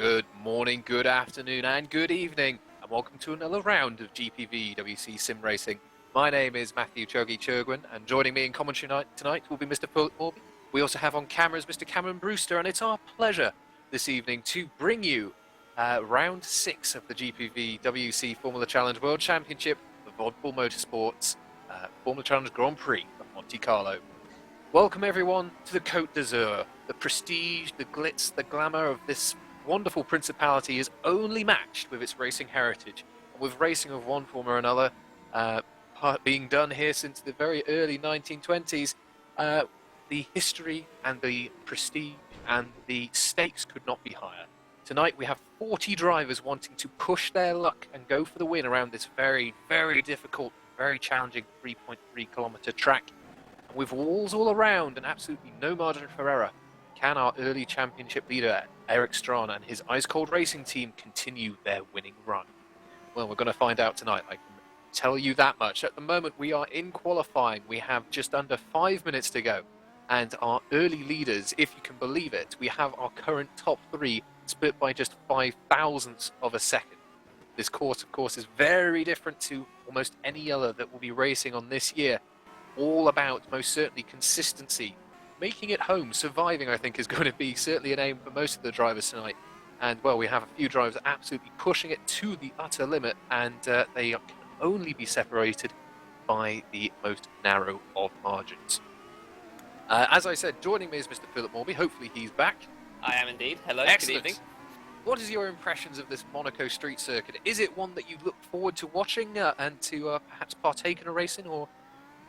Good morning, good afternoon, and good evening, and welcome to another round of GPVWC Sim Racing. My name is Matthew Chogi Churgwin, and joining me in commentary tonight will be Mr. Philip Morby. We also have on cameras Mr. Cameron Brewster, and it's our pleasure this evening to bring you round 6 of the GPVWC Formula Challenge World Championship of Oddball Motorsports Formula Challenge Grand Prix of Monte Carlo. Welcome everyone to the Côte d'Azur. The prestige, the glitz, the glamour of this wonderful principality is only matched with its racing heritage. And with racing of one form or another being done here since the very early 1920s, the history and the prestige and the stakes could not be higher. Tonight we have 40 drivers wanting to push their luck and go for the win around this very, very difficult, very challenging 3.3 kilometre track. And with walls all around and absolutely no margin for error, can our early championship leader, Eric Strana, and his ice-cold racing team continue their winning run? Well, we're going to find out tonight, I can tell you that much. At the moment, we are in qualifying. We have just under 5 minutes to go. And our early leaders, if you can believe it, we have our current top 3 split by just 0.005 of a second. This course, of course, is very different to almost any other that will be racing on this year. All about, most certainly, consistency. Making it home, surviving, I think, is going to be certainly an aim for most of the drivers tonight. And, well, we have a few drivers absolutely pushing it to the utter limit, and they can only be separated by the most narrow of margins. As I said, joining me is Mr. Philip Morby. Hopefully he's back. I am indeed. Hello, Excellent. Good evening. What is your impressions of this Monaco street circuit? Is it one that you look forward to watching and to perhaps partake in a racing, or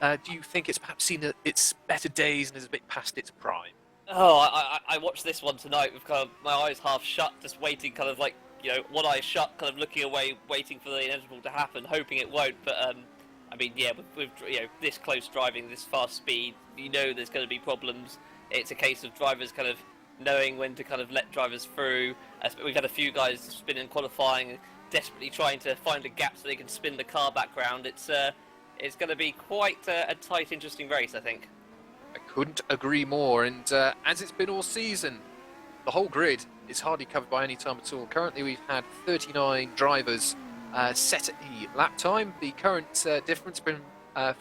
do you think it's perhaps seen its better days and is a bit past its prime? Oh, I watched this one tonight with kind of my eyes half shut, just waiting, kind of like, you know, one eye shut, kind of looking away, waiting for the inevitable to happen, hoping it won't. But I mean, yeah, with you know, this close driving, this fast speed, you know there's going to be problems. It's a case of drivers kind of knowing when to kind of let drivers through. We've had a few guys spin in qualifying, desperately trying to find a gap so they can spin the car back round. It's going to be quite a tight, interesting race, I think. I couldn't agree more, and as it's been all season, the whole grid is hardly covered by any time at all. Currently we've had 39 drivers set at the lap time. The current difference from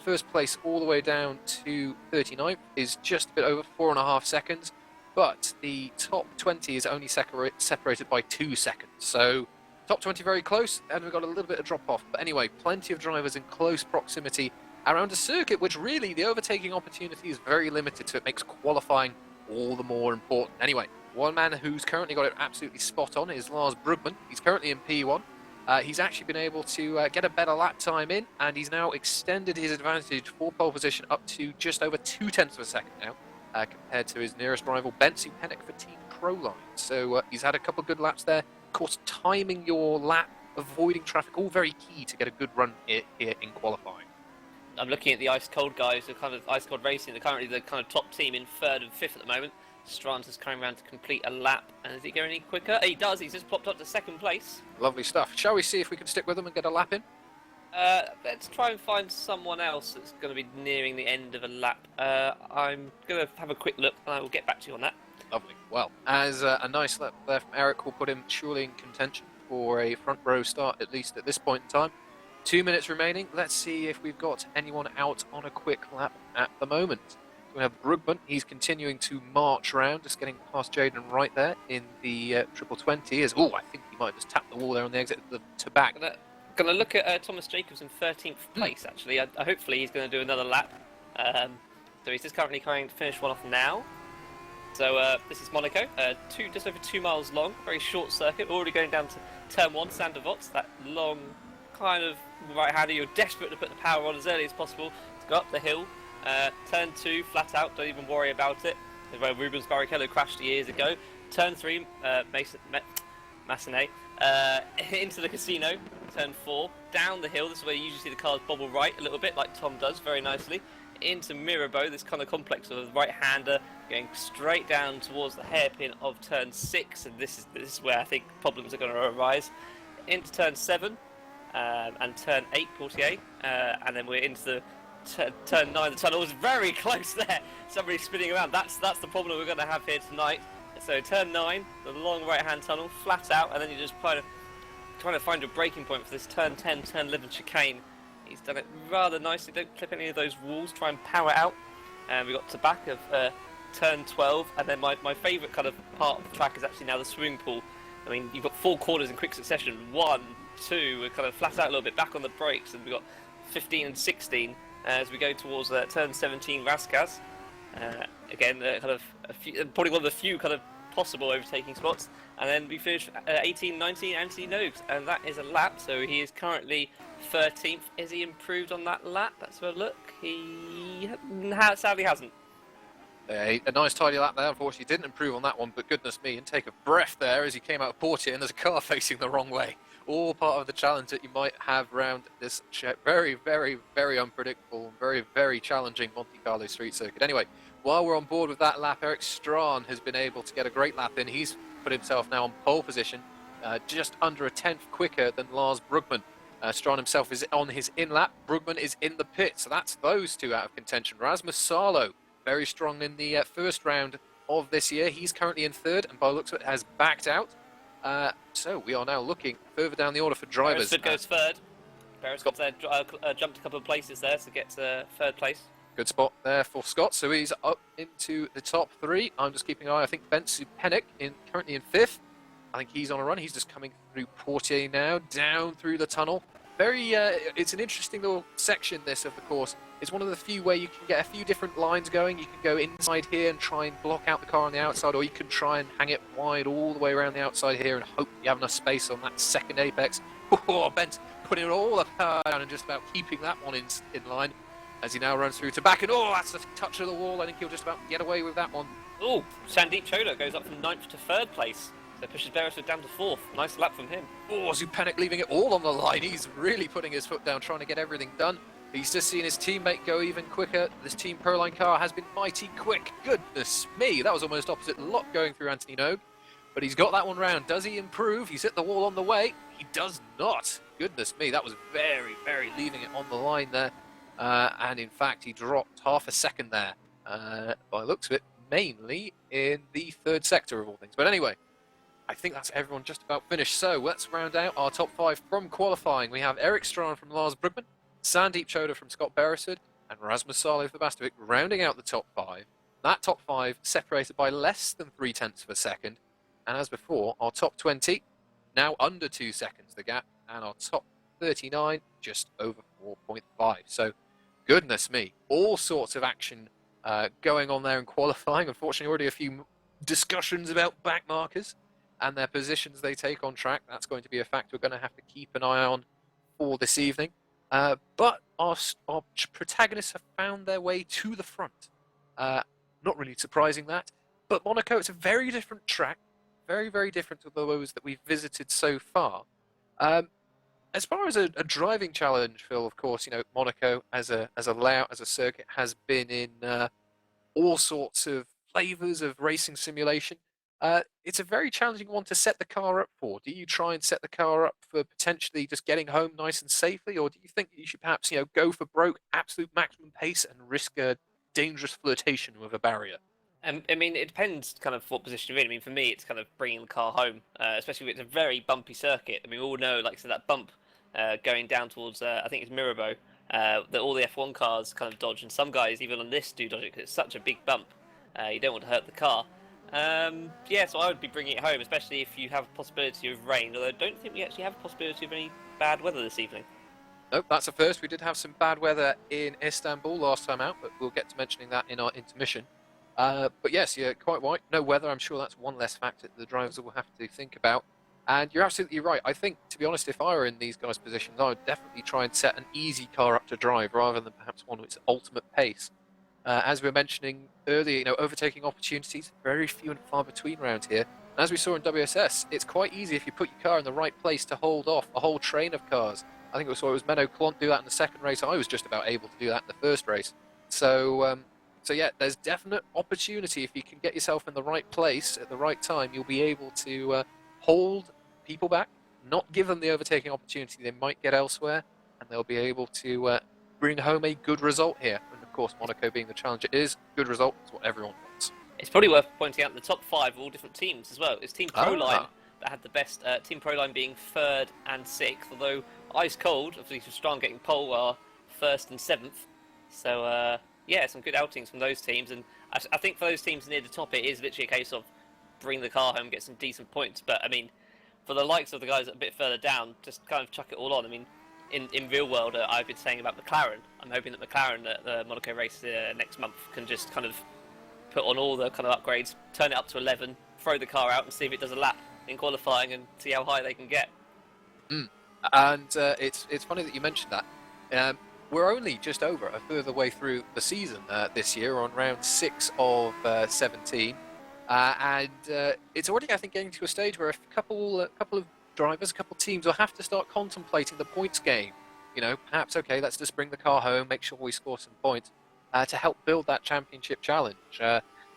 first place all the way down to 39th is just a bit over 4.5 seconds, but the top 20 is only separated by 2 seconds. So top 20 very close, and we've got a little bit of drop-off. But anyway, plenty of drivers in close proximity around a circuit which really the overtaking opportunity is very limited, so it makes qualifying all the more important. Anyway, one man who's currently got it absolutely spot on is Lars Brugman. He's currently in P1. He's actually been able to get a better lap time in, and he's now extended his advantage for pole position up to just over 0.2 of a second now, compared to his nearest rival, Bensu Pennick for Team Proline. So he's had a couple of good laps there. Of course, timing your lap, avoiding traffic, all very key to get a good run here in qualifying. I'm looking at the ice-cold guys, who are kind of ice-cold racing. They're currently the kind of top team in 3rd and 5th at the moment. Strana's coming around to complete a lap. And does he go any quicker? He does. He's just popped up to 2nd place. Lovely stuff. Shall we see if we can stick with them and get a lap in? Let's try and find someone else that's going to be nearing the end of a lap. I'm going to have a quick look, and I will get back to you on that. Lovely. Well, as a nice lap there from Eric will put him surely in contention for a front row start, at least at this point in time. 2 minutes remaining. Let's see if we've got anyone out on a quick lap at the moment. We have Brugman. He's continuing to march around, just getting past Jaden right there in the triple 20. Oh, I think he might just tap the wall there on the exit of the back. Going to look at Thomas Jacobs in 13th place, actually. Hopefully he's going to do another lap. So he's just currently trying to finish one off now. So this is Monaco, just over 2 miles long, very short circuit. We're already going down to turn 1, Sandervots, that long kind of right-hander. You're desperate to put the power on as early as possible to go up the hill. Turn 2, flat out, don't even worry about it. Where Rubens Barrichello crashed years ago. Turn 3, Massenet, into the casino. Turn 4, down the hill. This is where you usually see the cars bobble right a little bit, like Tom does very nicely. Into Mirabeau, this kind of complex of right-hander, going straight down towards the hairpin of turn 6, and this is where I think problems are going to arise. Into turn 7 and turn 8, Portier, and then we're into the turn 9. The tunnel was very close there. Somebody spinning around. That's the problem we're going to have here tonight. So turn 9, the long right-hand tunnel, flat out, and then you just trying to find your breaking point for this turn 10, turn 11 chicane. He's done it rather nicely. Don't clip any of those walls. Try and power out. And we got to back of turn 12, and then my favourite kind of part of the track is actually now the swimming pool. I mean, you've got 4 corners in quick succession. 1, 2, we're kind of flat out a little bit, back on the brakes, and we've got 15 and 16 as we go towards turn 17, Rascas. Again, kind of probably one of the few kind of possible overtaking spots. And then we finish 18, 19, Anthony Noakes, and that is a lap. So he is currently 13th. Is he improved on that lap? Let's have a look. He sadly hasn't. A nice tidy lap there. Unfortunately, didn't improve on that one, but goodness me, and take a breath there as he came out of Portier, and there's a car facing the wrong way. All part of the challenge that you might have around this very, very, very unpredictable and very, very challenging Monte Carlo street circuit. Anyway, while we're on board with that lap, Eric Strahan has been able to get a great lap in. He's put himself now on pole position, just under a tenth quicker than Lars Brugman. Strahan himself is on his in lap. Brugman is in the pit, so that's those two out of contention. Rasmus Salo, very strong in the first round of this year. He's currently in third, and by the looks of it, has backed out. So we are now looking further down the order for drivers. Beresford goes third. Beresford's jumped a couple of places there to get third place. Good spot there for Scott. So he's up into the top 3. I'm just keeping an eye. I think Ben Supenik currently in 5th. I think he's on a run. He's just coming through Portier now, down through the tunnel. It's an interesting little section, this, of the course. It's one of the few where you can get a few different lines going. You can go inside here and try and block out the car on the outside, or you can try and hang it wide all the way around the outside here and hope you have enough space on that second apex. Oh, Ben's putting all the power down and just about keeping that one in line as he now runs through to back. And oh, that's a touch of the wall. I think he'll just about get away with that one. Oh, Sandeep Choda goes up from 9th to 3rd place. So pushes Beresford down to 4th. Nice lap from him. Oh, Zupanik leaving it all on the line. He's really putting his foot down, trying to get everything done. He's just seen his teammate go even quicker. This Team Proline car has been mighty quick. Goodness me, that was almost opposite lot going through Anthony Nogue. But he's got that one round. Does he improve? He's hit the wall on the way. He does not. Goodness me, that was very, very leaving it on the line there. And in fact, he dropped half a second there. By the looks of it, mainly in the 3rd sector of all things. But anyway, I think that's everyone just about finished. So let's round out our top 5 from qualifying. We have Eric Strahan from Lars Brugman, Sandeep Choda from Scott Beresford, and Rasmus Salo for Bastovic, rounding out the top 5. That top 5 separated by less than 0.3 of a second. And as before, our top 20, now under 2 seconds the gap, and our top 39, just over 4.5. So, goodness me, all sorts of action going on there in qualifying. Unfortunately, already a few discussions about back markers and their positions they take on track. That's going to be a fact we're going to have to keep an eye on for this evening. But our protagonists have found their way to the front. Not really surprising that. But Monaco, it's a very different track. Very, very different to those that we've visited so far. As far as a driving challenge, Phil, of course, you know, Monaco as a layout, as a circuit, has been in all sorts of flavours of racing simulation. It's a very challenging one to set the car up for. Do you try and set the car up for potentially just getting home nice and safely, or do you think that you should perhaps, you know, go for broke, absolute maximum pace and risk a dangerous flirtation with a barrier? I mean, it depends kind of what position you're in. I mean, for me, it's kind of bringing the car home, especially if it's a very bumpy circuit. I mean, we all know, like, so that bump going down towards, I think it's Mirabeau, that all the F1 cars kind of dodge, and some guys, even on this, do dodge it because it's such a big bump. You don't want to hurt the car. Yeah, so I would be bringing it home, especially if you have a possibility of rain, although I don't think we actually have a possibility of any bad weather this evening. Nope, that's a first. We did have some bad weather in Istanbul last time out, but we'll get to mentioning that in our intermission. But yes, you're quite right. No weather. I'm sure that's one less factor that the drivers will have to think about. And you're absolutely right. I think, to be honest, if I were in these guys' positions, I would definitely try and set an easy car up to drive rather than perhaps one with its ultimate pace. As we were mentioning earlier, you know, overtaking opportunities, very few and far between around here. And as we saw in WSS, it's quite easy if you put your car in the right place to hold off a whole train of cars. I think it was Menno Clont do that in the second race. I was just about able to do that in the first race. So yeah, there's definite opportunity if you can get yourself in the right place at the right time. You'll be able to hold people back, not give them the overtaking opportunity they might get elsewhere, and they'll be able to bring home a good result here. And of course, Monaco being the challenge it is, good result is what everyone wants. It's probably worth pointing out the top 5 are all different teams as well. It's Team Proline that had the best. Team Proline being 3rd and 6th, although Ice Cold, obviously strong getting pole, are 1st and 7th. So yeah, some good outings from those teams, and I think for those teams near the top, it is literally a case of bring the car home, get some decent points. But I mean, for the likes of the guys a bit further down, just kind of chuck it all on. I mean, in real world, I've been saying about McLaren. I'm hoping that McLaren at the Monaco race next month can just kind of put on all the kind of upgrades, turn it up to 11, throw the car out and see if it does a lap in qualifying and see how high they can get. And it's funny that you mentioned that. We're only just over a third of the way through the season this year, on round 6 of 17. And it's already, I think, getting to a stage where a couple of drivers, a couple of teams will have to start contemplating the points game. You know, perhaps, okay, let's just bring the car home, make sure we score some points to help build that championship challenge.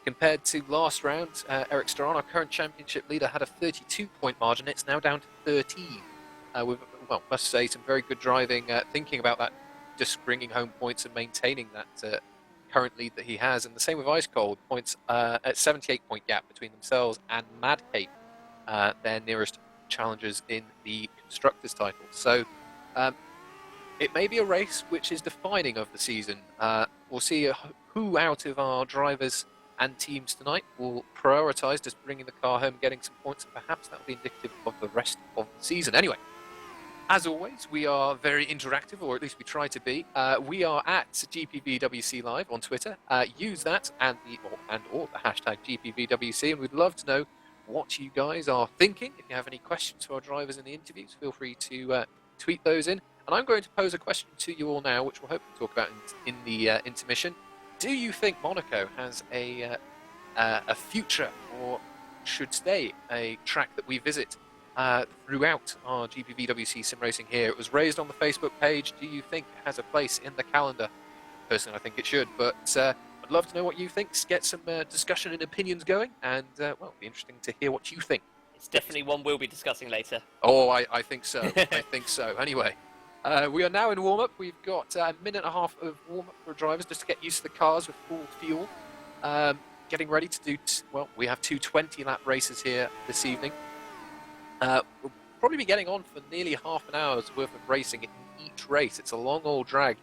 Compared to last round, Eric Strahan, our current championship leader, had a 32-point margin. It's now down to 13. With, well, must say, some very good driving, thinking about that, just bringing home points and maintaining that current lead that he has. And the same with Ice Cold, points at 78-point gap between themselves and Mad Cape, their nearest challengers in the Constructors' title. So it may be a race which is defining of the season. We'll see who out of our drivers and teams tonight will prioritise just bringing the car home, getting some points, and perhaps that will be indicative of the rest of the season. Anyway, as always, we are very interactive, or at least we try to be. We are at GPVWC Live on Twitter. Use that and or the hashtag GPVWC, and we'd love to know what you guys are thinking. If you have any questions for our drivers in the interviews, feel free to tweet those in. And I'm going to pose a question to you all now, which we'll hopefully talk about in the intermission. Do you think Monaco has a future, or should stay a track that we visit throughout our GPVWC sim racing here? It was raised on the Facebook page. Do you think it has a place in the calendar? Personally, I think it should, but I'd love to know what you think. Get some discussion and opinions going, and well, it'll be interesting to hear what you think. It's definitely one we'll be discussing later. Oh, I think so. I think so. Anyway, we are now in warm-up. We've got a minute and a half of warm-up for drivers just to get used to the cars with full fuel. Getting ready to do, well, we have 2 20-lap races here this evening. We'll probably be getting on for nearly half an hour's worth of racing in each race. It's a long old drag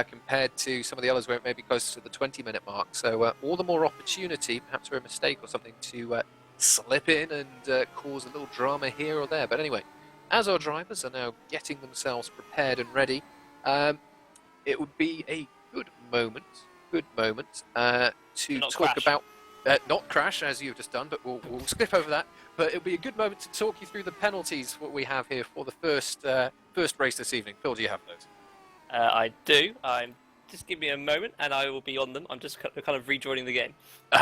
compared to some of the others where it may be closer to the 20-minute mark. So all the more opportunity, perhaps for a mistake or something, to slip in and cause a little drama here or there. But anyway, as our drivers are now getting themselves prepared and ready, it would be a good moment to talk about, not crash as you've just done, but we'll skip over that. But it'll be a good moment to talk you through the penalties what we have here for the first race this evening. Phil, do you have those? I do. Just give me a moment and I will be on them. I'm just kind of rejoining the game.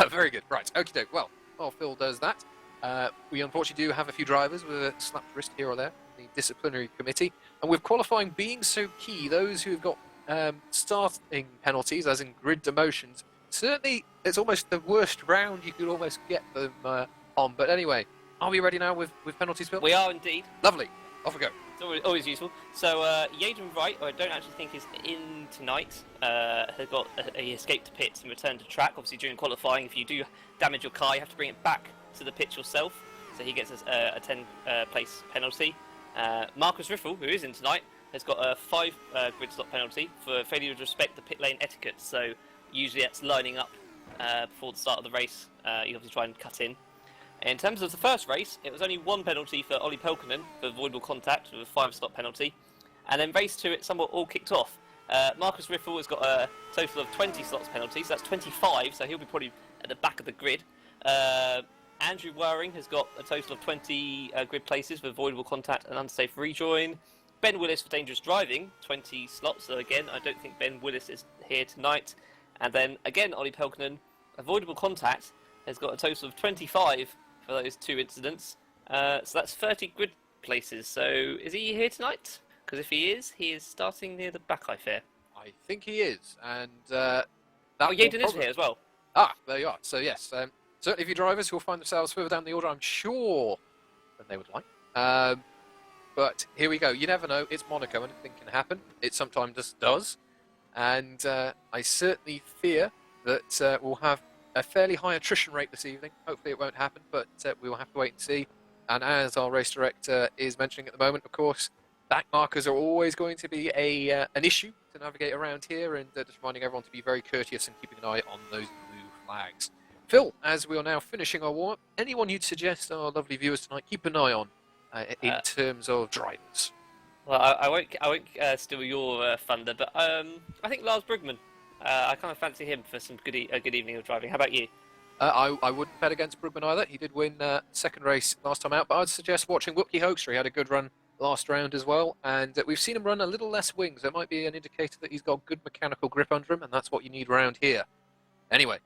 Very good. Right. Okie doke. Well, while Phil does that, we unfortunately do have a few drivers with a slapped wrist here or there in the disciplinary committee. And with qualifying being so key, those who've got starting penalties, as in grid demotions, certainly it's almost the worst round you could almost get them on. But anyway, are we ready now with penalties, Phil? We are indeed. Lovely. Off we go. It's always useful. So, Yaden Wright, who I don't actually think is in tonight, has got he escaped pits and returned to track. Obviously, during qualifying, if you do damage your car, you have to bring it back to the pit yourself. So he gets a 10-place penalty. Marcus Riffle, who is in tonight, has got a 5 grid stop penalty for failure to respect the pit lane etiquette. So usually that's lining up before the start of the race. You obviously try and cut in. In terms of the first race, it was only 1 penalty for Ollie Pelkonen for avoidable contact with a 5-stop penalty. And then race 2, it somewhat all kicked off. Marcus Riffle has got a total of 20 slots penalties, so that's 25, so he'll be probably at the back of the grid. Andrew Waring has got a total of 20 grid places for avoidable contact and unsafe rejoin. Ben Willis for dangerous driving, 20 slots, so again, I don't think Ben Willis is here tonight. And then, again, Ollie Pelkonen, avoidable contact, has got a total of 25 for those 2 incidents. So that's 30 grid places. So is he here tonight? Because if he is starting near the back, I fear. I think he is. And Yaden is here as well. Ah, there you are. So yes, certainly if you drivers who will find themselves further down the order, I'm sure, than they would like. But here we go. You never know. It's Monaco. Anything can happen. It sometimes just does. And I certainly fear that we'll have a fairly high attrition rate this evening. Hopefully it won't happen, but we will have to wait and see. And as our race director is mentioning at the moment, of course, back markers are always going to be an issue to navigate around here, and just reminding everyone to be very courteous and keeping an eye on those blue flags. Phil, as we are now finishing our warm-up, anyone you'd suggest our lovely viewers tonight keep an eye on in terms of drivers? Well, I won't steal your thunder, but I think Lars Brugman. I kind of fancy him for some a good evening of driving. How about you? I wouldn't bet against Brugman either. He did win second race last time out, but I'd suggest watching Whoopie Hoekstra. He had a good run last round as well, and we've seen him run a little less wings. That might be an indicator that he's got good mechanical grip under him, and that's what you need around here. Anyway,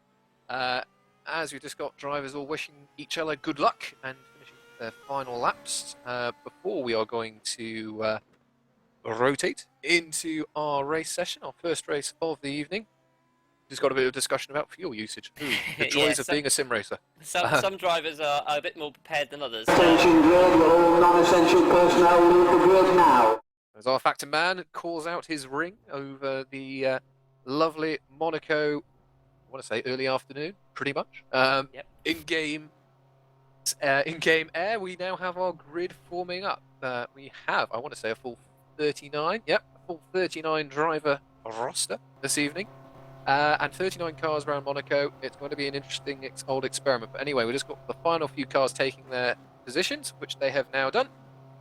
as we've just got drivers all wishing each other good luck and finishing their final laps, before we are going to rotate into our race session, our first race of the evening. Just got a bit of discussion about fuel usage. Ooh, the joys of being a sim racer. Some drivers are a bit more prepared than others. Attention grid, all non-essential personnel leave the grid now. As our factor man calls out his ring over the lovely Monaco, I want to say early afternoon, pretty much. Yep. In-game air, we now have our grid forming up. We have, I want to say, a full 39. Yep, a full 39 driver roster this evening. And 39 cars around Monaco. It's going to be an interesting old experiment. But anyway, we just got the final few cars taking their positions, which they have now done.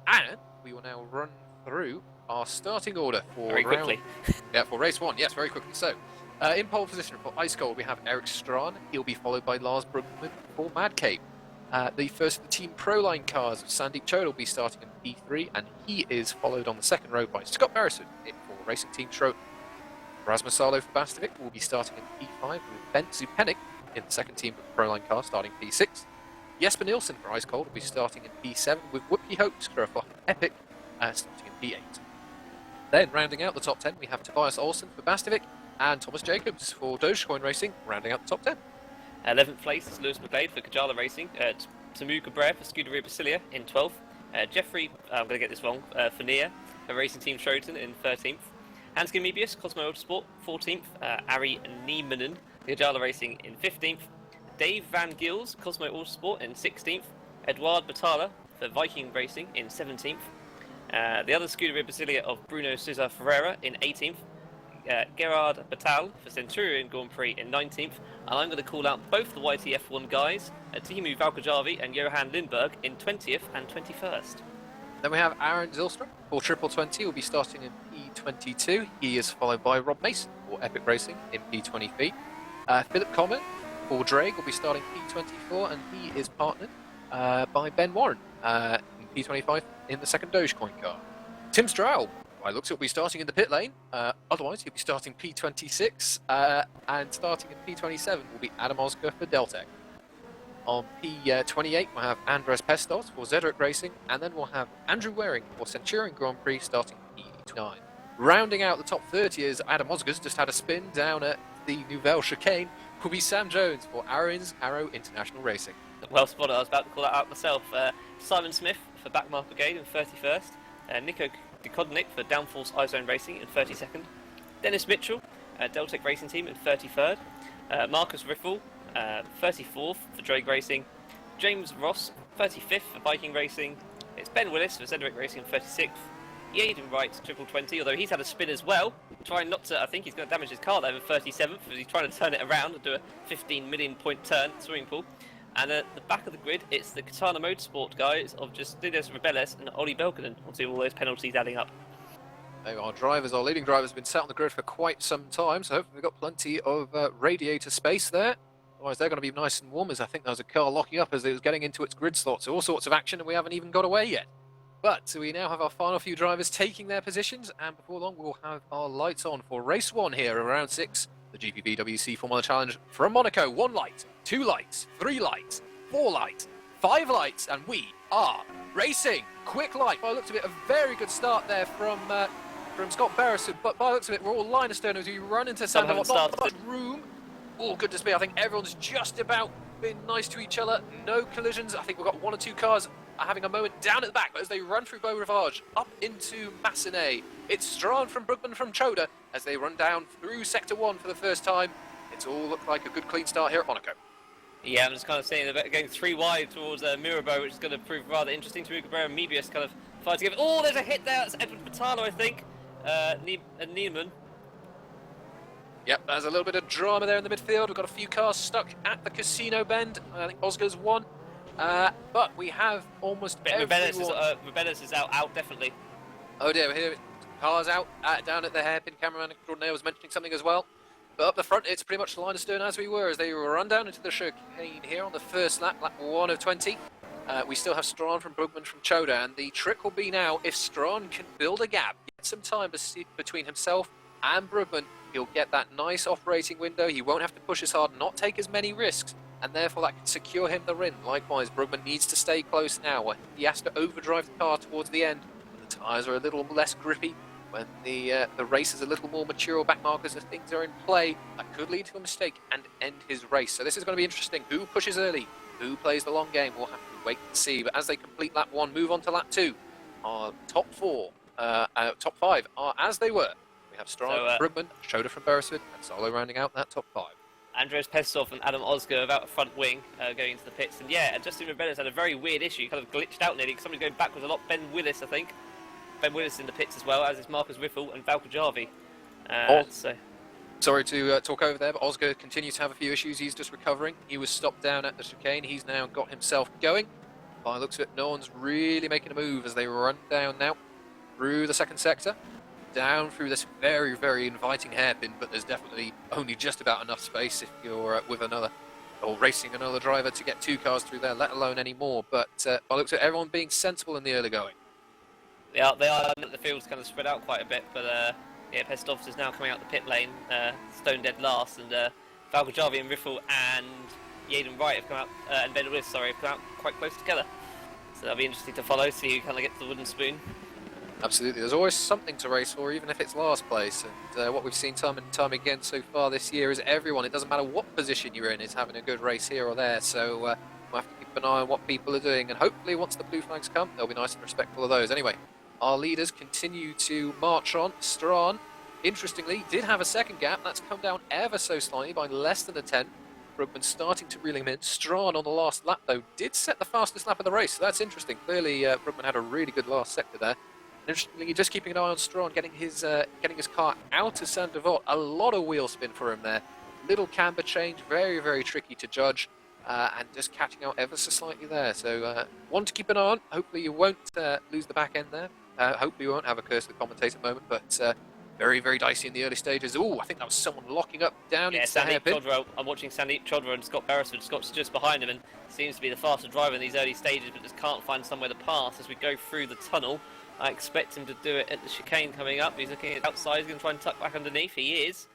And we will now run through our starting order for Very quickly. for race one. Yes, very quickly. So, in pole position for Ice Cold, we have Eric Strachan. He'll be followed by Lars Brugman for Mad Cape. The first of the Team Proline cars, Sandeep Chodal, will be starting in P3, and he is followed on the second row by Scott Beresford for Racing Team Schroeder. Rasmus Salo for Bastovic will be starting in P5 with Ben Zupenik in the second team Proline car starting P6. Jesper Nielsen for Ice Cold will be starting in P7 with Whoopie Hoekstra for Epic starting in P8. Then rounding out the top 10 we have Tobias Olsen for Bastovic and Thomas Jacobs for Dogecoin Racing rounding out the top 10. 11th place is Lewis McGlade for Kajala Racing. Tamu Cabrera for Scuderia Basilia in 12th. Jeffrey, I'm going to get this wrong, for Nia for Racing Team Shroton in 13th. Hans Gamibius, Cosmo Autosport, 14th. Ari Niemanen, Kajala Racing in 15th. Dave Van Gils, Cosmo Autosport in 16th. Eduard Batala for Viking Racing in 17th. The other Scuderia Basilia of Bruno Sousa Ferreira in 18th. Gerard Batal for Centurion Grand Prix in 19th, and I'm going to call out both the YTF1 guys, Timu Valkajavi and Johan Lindberg in 20th and 21st. Then we have Aaron Zilstra for Triple 20, will be starting in P22. He is followed by Rob Mason for Epic Racing in P23. Philip Coleman for Drake will be starting P24, and he is partnered by Ben Warren in P25 in the second Dogecoin car. Tim Stroud, looks like he'll be starting in the pit lane. Otherwise, he'll be starting P26, and starting in P27 will be Adam Oscar for Deltec. On P28, we'll have Andres Pestos for Zedric Racing, and then we'll have Andrew Waring for Centurion Grand Prix starting P29. Rounding out the top 30 as Adam Oscar's just had a spin down at the Nouvelle Chicane will be Sam Jones for Aaron's Arrow International Racing. Well spotted, I was about to call that out myself. Simon Smith for Backmark Brigade in 31st. Nico Dikodnik for Downforce iZone Racing in 32nd. Dennis Mitchell, Deltec Racing Team in 33rd. Marcus Riffle, 34th for Drake Racing. James Ross, 35th for Viking Racing. It's Ben Willis for Zedric Racing in 36th. Yaden Wright, Triple 20, although he's had a spin as well. Trying not to, I think he's going to damage his car there in 37th, because he's trying to turn it around and do a 15 million point turn swimming pool. And at the back of the grid, it's the Katana Motorsport guys of Justinas Rebellis and Ollie Belkanen. We'll see all those penalties adding up. Our leading drivers have been sat on the grid for quite some time, so hopefully we've got plenty of radiator space there. Otherwise they're going to be nice and warm, as I think there was a car locking up as it was getting into its grid slot. So all sorts of action, and we haven't even got away yet. But we now have our final few drivers taking their positions, and before long we'll have our lights on for race one here around 6. The GPVWC Formula Challenge from Monaco. 1 light, 2 lights, 3 lights, 4 lights, 5 lights, and we are racing. Quick light. By the looks of it, a very good start there from Scott Beresford, but by the looks of it, we're all line astern as we run into Sandra. Not much room. Oh, goodness me, I think everyone's just about been nice to each other. No collisions. I think we've got 1 or 2 cars having a moment down at the back, but as they run through Beau Rivage up into Massenet, it's Strachan from Brugman from Choda as they run down through Sector 1 for the first time. it's all looked like a good clean start here at Monaco. Yeah, I'm just kind of seeing the going 3 wide towards Mirabeau, which is going to prove rather interesting. To Cabrera and Mebius kind of fight together. Oh, there's a hit there. That's Edward Batalo, I think. Neiman. Yep, there's a little bit of drama there in the midfield. We've got a few cars stuck at the casino bend. I think Oscar's won. But we have almost everyone... Rubeles is out definitely. Oh dear, we're here. Cars out, down at the hairpin. Cameraman extraordinaire was mentioning something as well. But up the front, it's pretty much the line of stern as we were, as they run down into the chicane here on the first lap, lap 1 of 20. We still have Strawn from Brugman from Choda, and the trick will be now, if Strawn can build a gap, get some time between himself and Brugman, he'll get that nice operating window. He won't have to push as hard, not take as many risks, and therefore that can secure him the win. Likewise, Brugman needs to stay close now. He has to overdrive the car towards the end, when the tyres are a little less grippy. When the race is a little more mature, back markers and things are in play, that could lead to a mistake and end his race. So this is going to be interesting. Who pushes early? Who plays the long game? We'll have to wait and see. But as they complete lap 1, move on to lap 2. Our top 5 are as they were. We have Strawn, Brugman, Schoda from Beresford, and Solo rounding out that top 5. Andres Pestov and Adam Oscar without a front wing going into the pits. And yeah, Justin Rubeles had a very weird issue. He kind of glitched out nearly because somebody's going backwards a lot. Ben Willis, I think. Ben Willis in the pits as well, as is Marcus Riffle and Valko Jarvi. Sorry to talk over there, but Oscar continues to have a few issues. He's just recovering. He was stopped down at the chicane. He's now got himself going. By the looks of it, no one's really making a move as they run down now through the second sector, down through this very, very inviting hairpin, but there's definitely only just about enough space if you're with another or racing another driver to get 2 cars through there, let alone any more. But by the looks of it, everyone being sensible in the early going. They are. The field's kind of spread out quite a bit, but yeah, Pestovs is now coming out the pit lane, stone dead last, and Valko Jarvi and Riffle and Yaden Wright have come out, and Ben Willis, sorry, have come out quite close together. So that'll be interesting to follow, see who kind of gets the wooden spoon. Absolutely, there's always something to race for, even if it's last place. And what we've seen time and time again so far this year is everyone, it doesn't matter what position you're in, is having a good race here or there. So we'll have to keep an eye on what people are doing, and hopefully once the blue flags come, they'll be nice and respectful of those. Anyway. Our leaders continue to march on. Strawn, interestingly, did have a second gap. That's come down ever so slightly by less than a 10. Brugman starting to reel him in. Strawn on the last lap, though, did set the fastest lap of the race. So that's interesting. Clearly, Brugman had a really good last sector there. And interestingly, just keeping an eye on Strawn, getting his car out of Saint Devot. A lot of wheel spin for him there. Little camber change, very, very tricky to judge. And just catching out ever so slightly there. So one to keep an eye on. Hopefully you won't lose the back end there. Hopefully we won't have a curse of the commentator moment, but very, very dicey in the early stages. Oh, I think that was someone locking up down into the hairpin. I'm watching Sandeep Chodra and Scott Beresford. Scott's just behind him and seems to be the faster driver in these early stages, but just can't find somewhere to pass as we go through the tunnel. I expect him to do it at the chicane coming up. He's looking at outside. He's going to try and tuck back underneath. He is.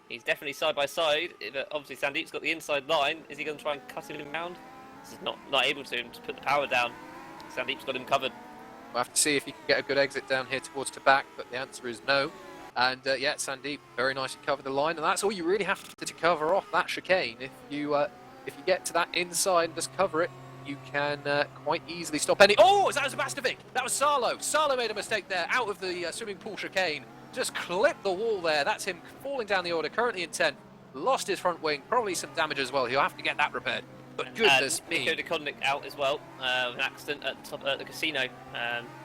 He's definitely side by side, but obviously Sandeep's got the inside line. Is he going to try and cut him round? He's not able to put the power down. Sandeep's got him covered. We'll have to see if he can get a good exit down here towards Tabac, but the answer is no. And yeah, Sandeep very nicely covered the line, and that's all you really have to cover off that chicane. If you get to that inside and just cover it, you can quite easily stop any... Oh, that was Bastovic! That was Sarlo! Sarlo made a mistake there, out of the swimming pool chicane. Just clipped the wall there. That's him falling down the order, currently in 10th. Lost his front wing, probably some damage as well. He'll have to get that repaired. But goodness me. Nico de Kodnik out as well, with an accident at the casino.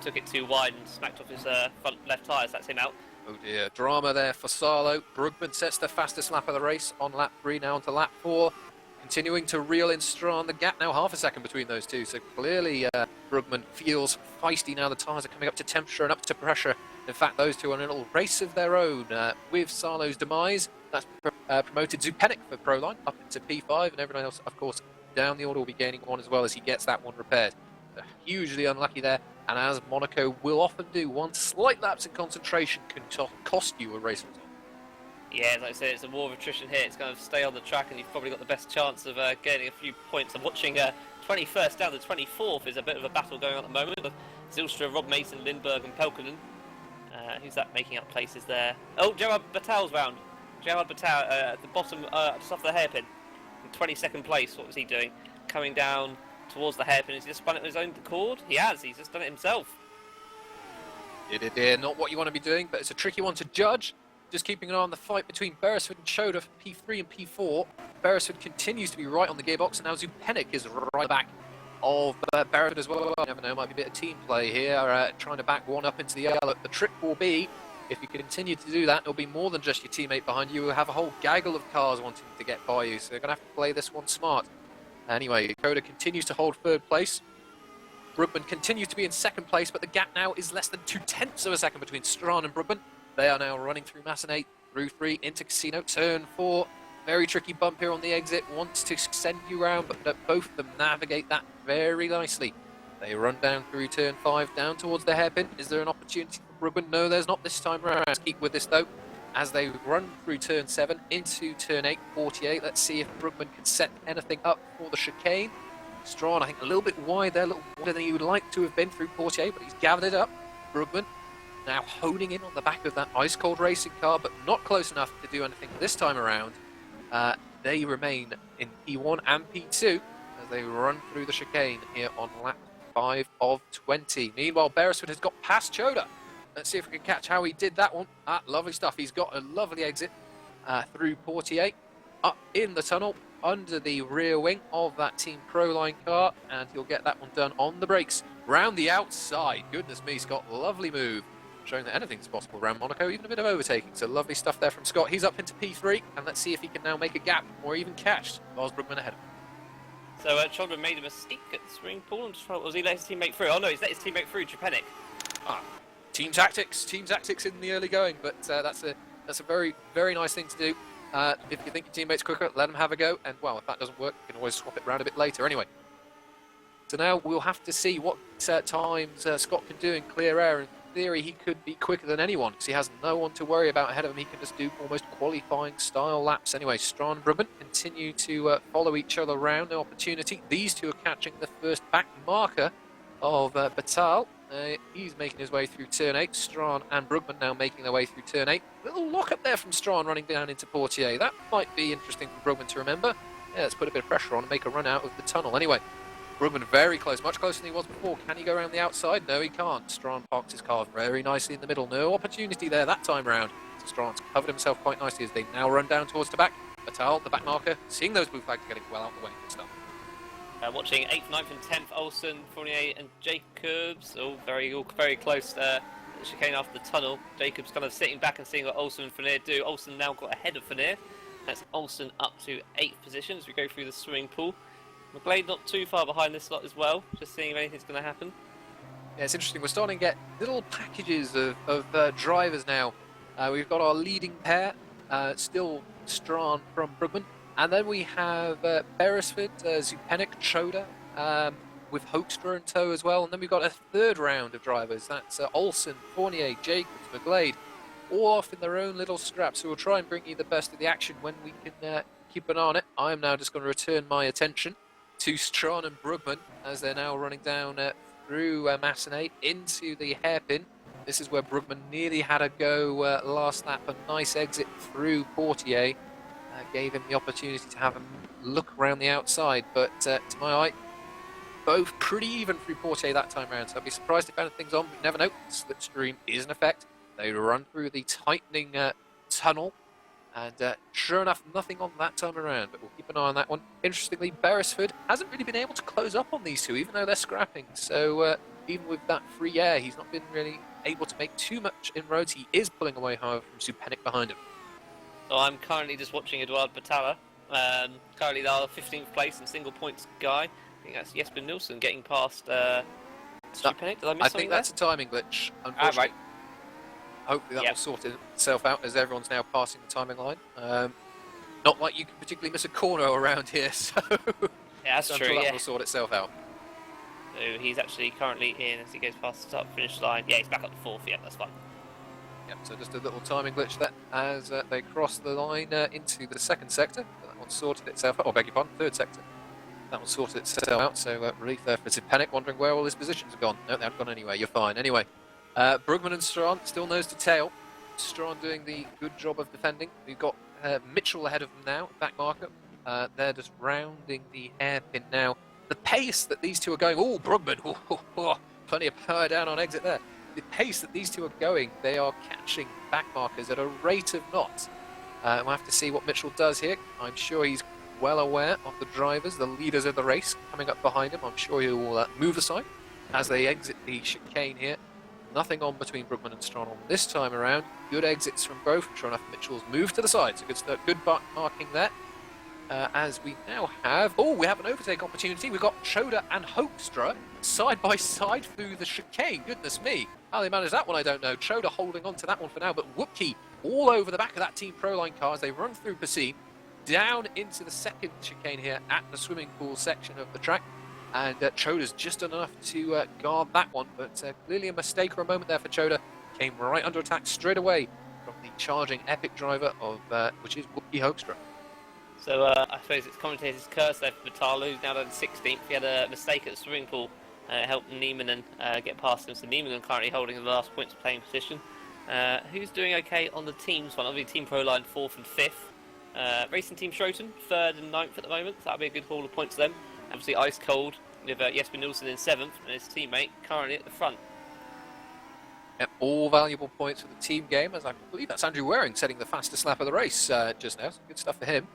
Took it too wide and smacked off his front left tyres. That's him out. Oh dear, drama there for Sarlo. Brugman sets the fastest lap of the race on lap 3, now onto lap 4. Continuing to reel in Strawn. The gap now half a second between those two. So clearly Brugman feels feisty now. The tyres are coming up to temperature and up to pressure. In fact, those two are in a little race of their own. With Sarlo's demise, that's promoted Zupenik for Proline up into P5, and everyone else, of course, down the order will be gaining one as well as he gets that one repaired. Hugely unlucky there, and as Monaco will often do, one slight lapse in concentration can cost you a race result. Yeah, as I say, it's a war of attrition here. It's going to stay on the track, and you've probably got the best chance of gaining a few points. I'm watching 21st down to 24th is a bit of a battle going on at the moment. With Zylstra, Rob Mason, Lindberg, and Pelkonen. Who's that making up places there? Oh, Gerard Batal's round. Gerard Batal at the bottom, just off the hairpin. In 22nd place, what was he doing? Coming down towards the hairpin. Has he just spun it on his own accord? He has, he's just done it himself. Not what you want to be doing, but it's a tricky one to judge. just keeping an eye on the fight between Beresford and Choda for P3 and P4. Beresford continues to be right on the gearbox, and now Zupenik is right back of Beresford as well. You never know, might be a bit of team play here, trying to back one up into the yellow. The trick will be, if you continue to do that, it'll be more than just your teammate behind you. You'll have a whole gaggle of cars wanting to get by you, so they're going to have to play this one smart. Anyway, Choda continues to hold third place. Brugman continues to be in second place, but the gap now is less than 0.2 of a second between Strawn and Brugman. They are now running through Massenate, through 3, into Casino, turn 4. Very tricky bump here on the exit, wants to send you round, but both of them navigate that very nicely. They run down through turn 5, down towards the hairpin. Is there an opportunity for Brugman? No, there's not this time around. Let's keep with this though. As they run through turn 7 into turn 8, 48. Let's see if Brugman can set anything up for the chicane. Strawn, I think, a little bit wide there, a little wider than he would like to have been through 48, but he's gathered it up. Brugman now honing in on the back of that ice-cold racing car, but not close enough to do anything this time around. They remain in P1 and P2 as they run through the chicane here on lap 5 of 20. Meanwhile, Beresford has got past Choda. Let's see if we can catch how he did that one. Lovely stuff. He's got a lovely exit through Portier, up in the tunnel, under the rear wing of that Team Proline car, and he'll get that one done on the brakes. Round the outside. Goodness me, Scott, lovely move. Showing that anything's possible around Monaco, even a bit of overtaking. So lovely stuff there from Scott. He's up into P3, and let's see if he can now make a gap or even catch Lars Brugman ahead of him. So Chodron made a mistake at the swimming pool. I'm just trying, was he let his teammate through? Oh no, he's let his teammate through, Japenik. Team tactics in the early going, but that's a very, very nice thing to do. If you think your teammate's quicker, let them have a go, and well, if that doesn't work, you can always swap it around a bit later anyway. So now we'll have to see what times Scott can do in clear air. In theory, he could be quicker than anyone because he has no one to worry about ahead of him. He can just do almost qualifying style laps. Anyway, Strawn and Brugman continue to follow each other around. No opportunity. These two are catching the first back marker of Batal. He's making his way through turn 8. Strawn and Brugman now making their way through turn 8. Little lock up there from Strawn running down into Portier. That might be interesting for Brugman to remember. Yeah, let's put a bit of pressure on and make a run out of the tunnel. Anyway, Brugman very close, much closer than he was before. Can he go around the outside? No, he can't. Strawn parks his car very nicely in the middle. No opportunity there that time round. So Strawn's covered himself quite nicely as they now run down towards the back. Batal, the back marker, seeing those blue flags, getting well out of the way for stuff. Watching 8th, 9th and 10th, Olsen, Fournier and Jacobs, all very close there. The chicane after the tunnel. Jacobs kind of sitting back and seeing what Olsen and Fournier do. Olsen now got ahead of Fournier. That's Olsen up to 8th position as we go through the swimming pool. McGlade not too far behind this lot as well, just seeing if anything's going to happen. Yeah, it's interesting. We're starting to get little packages of drivers now. We've got our leading pair, still Strawn from Brugman. And then we have Beresford, Zupenik, Choda, with Hoekstra in tow as well. And then we've got a third round of drivers. That's Olsen, Fournier, Jacobs, McGlade, all off in their own little scraps. So we'll try and bring you the best of the action when we can keep an eye on it. I'm now just going to return my attention to Strawn and Brugman as they're now running down through Massenate into the hairpin. This is where Brugman nearly had a go last lap. A nice exit through Portier. Gave him the opportunity to have a look around the outside, but to my eye, both pretty even through Portier that time around, so I'd be surprised if anything's on, but you never know. Slipstream is in effect. They run through the tightening tunnel, and sure enough, nothing on that time around, but we'll keep an eye on that one. Interestingly, Beresford hasn't really been able to close up on these two, even though they're scrapping, so even with that free air, he's not been really able to make too much inroads. He is pulling away, however, from Zupenik behind him. So I'm currently just watching Eduard Batalla. Currently they are 15th place and single points guy. I think that's Jesper Nilsson getting past Zupenik. Did I miss I something think that's a timing glitch, unfortunately. Right. Hopefully that will sort itself out as everyone's now passing the timing line. Not like you can particularly miss a corner around here, so yeah, that's I'm true. sure that Yeah. will sort itself out. So he's actually currently in as he goes past the start-finish line. Yeah, he's back up to 4th. Yeah, that's fine. Yep, so just a little timing glitch there as they cross the line into the second sector. That one sorted itself out. Oh, beg your pardon, third sector. That one sorted itself out, so relief there for Zupenik, wondering where all his positions have gone. No, they haven't gone anywhere, you're fine. Anyway, Brugman and Strawn still nose to tail. Strawn doing the good job of defending. We've got Mitchell ahead of them now, back marker. They're just rounding the hairpin now. The pace that these two are going, oh, Brugman, plenty of power down on exit there. the pace that these two are going, they are catching back markers at a rate of knots. We'll have to see what Mitchell does here. I'm sure he's well aware of the drivers, the leaders of the race coming up behind him. I'm sure he will move aside as they exit the chicane here. Nothing on between Brugman and Strawn on this time around. Good exits from both. Sure enough, Mitchell's moved to the side, so good marking there. As we now have... Oh, we have an overtake opportunity. We've got Choda and Hoekstra side by side through the chicane. Goodness me. How they managed that one, I don't know. Choda holding on to that one for now, but Wookey all over the back of that Team Proline car as they run through Pacine, down into the second chicane here at the swimming pool section of the track. And Choda's just done enough to guard that one, but clearly a mistake or a moment there for Choda. Came right under attack straight away from the charging epic driver of which is Wookey Hoekstra. So I suppose it's commentator's curse there for Vitalo, who's now done 16th. He had a mistake at the swimming pool, helped Niemanen get past him. So Niemanen currently holding the last points playing position. Who's doing okay on the teams one? Obviously Team Proline 4th and 5th. Racing Team Schroten 3rd and 9th at the moment. So that'll be a good haul of points to them. Obviously ice cold with Jesper Nielsen in 7th and his teammate currently at the front. Yep, all valuable points for the team game, as I believe that's Andrew Waring setting the fastest lap of the race just now. So good stuff for him.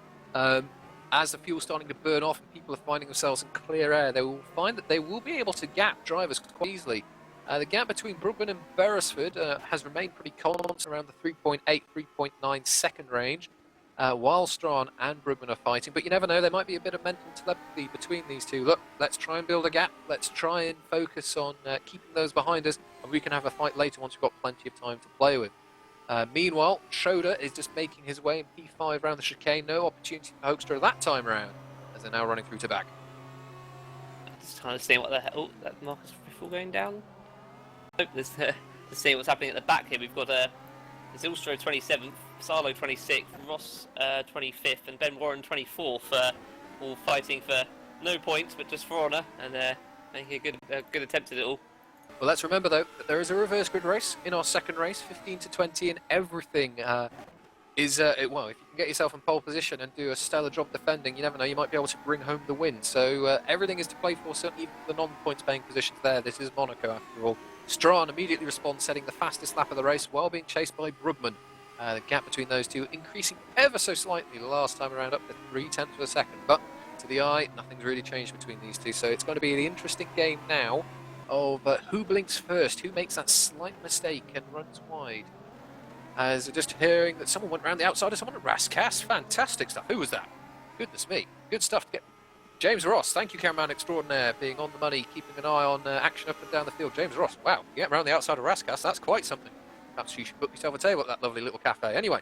As the fuel's starting to burn off and people are finding themselves in clear air, they will find that they will be able to gap drivers quite easily. The gap between Brugman and Beresford has remained pretty constant around the 3.8, 3.9 second range, while Strawn and Brugman are fighting. But you never know, there might be a bit of mental telepathy between these two. Look, let's try and build a gap. Let's try and focus on keeping those behind us, and we can have a fight later once we've got plenty of time to play with. Meanwhile, Schroeder is just making his way in P5 around the chicane. No opportunity for Hoekstra that time around, as they're now running through to back. Just trying to see what the hell... Oh, that marker's before going down. Oh, let's see what's happening at the back here. We've got Zilstra 27th, Salo 26th, Ross 25th, and Ben Warren 24th, all fighting for no points, but just for honour, and making a good attempt at it all. Well, let's remember, though, that there is a reverse grid race in our second race, 15 to 20, and everything is... well, if you can get yourself in pole position and do a stellar job defending, you never know, you might be able to bring home the win. So everything is to play for, certainly even the non-points paying positions there. This is Monaco, after all. Strawn immediately responds, setting the fastest lap of the race while being chased by Brugman. The gap between those two increasing ever so slightly the last time around, up to 0.3 of a second. But to the eye, nothing's really changed between these two. So it's going to be the interesting game now of who blinks first, who makes that slight mistake and runs wide. As just hearing that someone went around the outside of someone at Raskas. Fantastic stuff. Who was that? Goodness me. Good stuff to get. James Ross, thank you, cameraman extraordinaire, being on the money, keeping an eye on action up and down the field. James Ross, wow, you get around the outside of Raskas, that's quite something. Perhaps you should book yourself a table at that lovely little cafe. Anyway,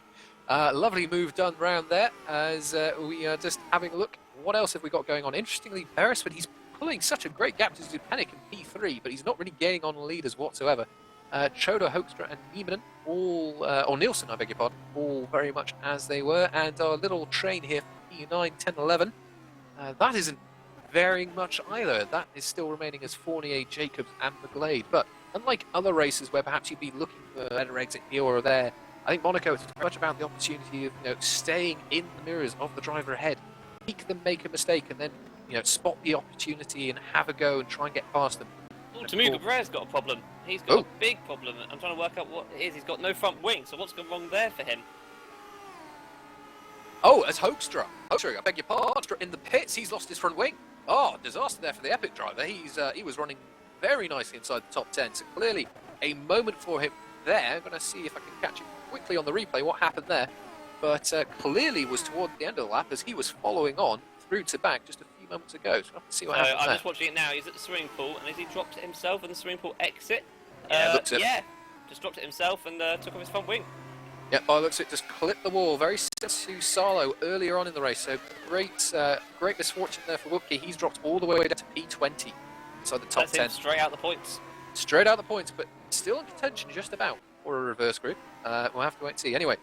lovely move done round there as we are just having a look. What else have we got going on? Interestingly, Beresford, he's pulling such a great gap to Zupanik in P3, but he's not really gaining on leaders whatsoever. Choda, Hoekstra and Niemanen, all, or Nielsen, I beg your pardon, all very much as they were. And our little train here for P9, 10, 11, that isn't varying much either. That is still remaining as Fournier, Jacobs and McGlade. But unlike other races where perhaps you'd be looking for a better exit here or there, I think Monaco is very much about the opportunity of staying in the mirrors of the driver ahead, make them make a mistake, and then spot the opportunity and have a go and try and get past them. Oh, Tamuga Brere's got a problem. He's got a big problem. I'm trying to work out what it is. He's got no front wing, so what's gone wrong there for him? Oh, it's Hoekstra. Hoekstra, I beg your pardon. In the pits, he's lost his front wing. Oh, disaster there for the Epic driver. He was running very nicely inside the top 10, so clearly a moment for him there. I'm going to see if I can catch it quickly on the replay, what happened there. But clearly was toward the end of the lap as he was following on through to back just a few moments ago. So we'll have to see what happens I'm there. just watching it now. He's at the swimming pool, and has he dropped it himself in the swimming pool exit? Yeah, looks it. Yeah, just dropped it himself and took off his front wing. Yeah, by the looks of it, just clipped the wall. Very similar to Salo earlier on in the race. So great misfortune there for Wookey. He's dropped all the way down to P20 inside the top 10. Straight out the points. Straight out the points, but still in contention just about for a reverse group. We'll have to wait and see. Anyway,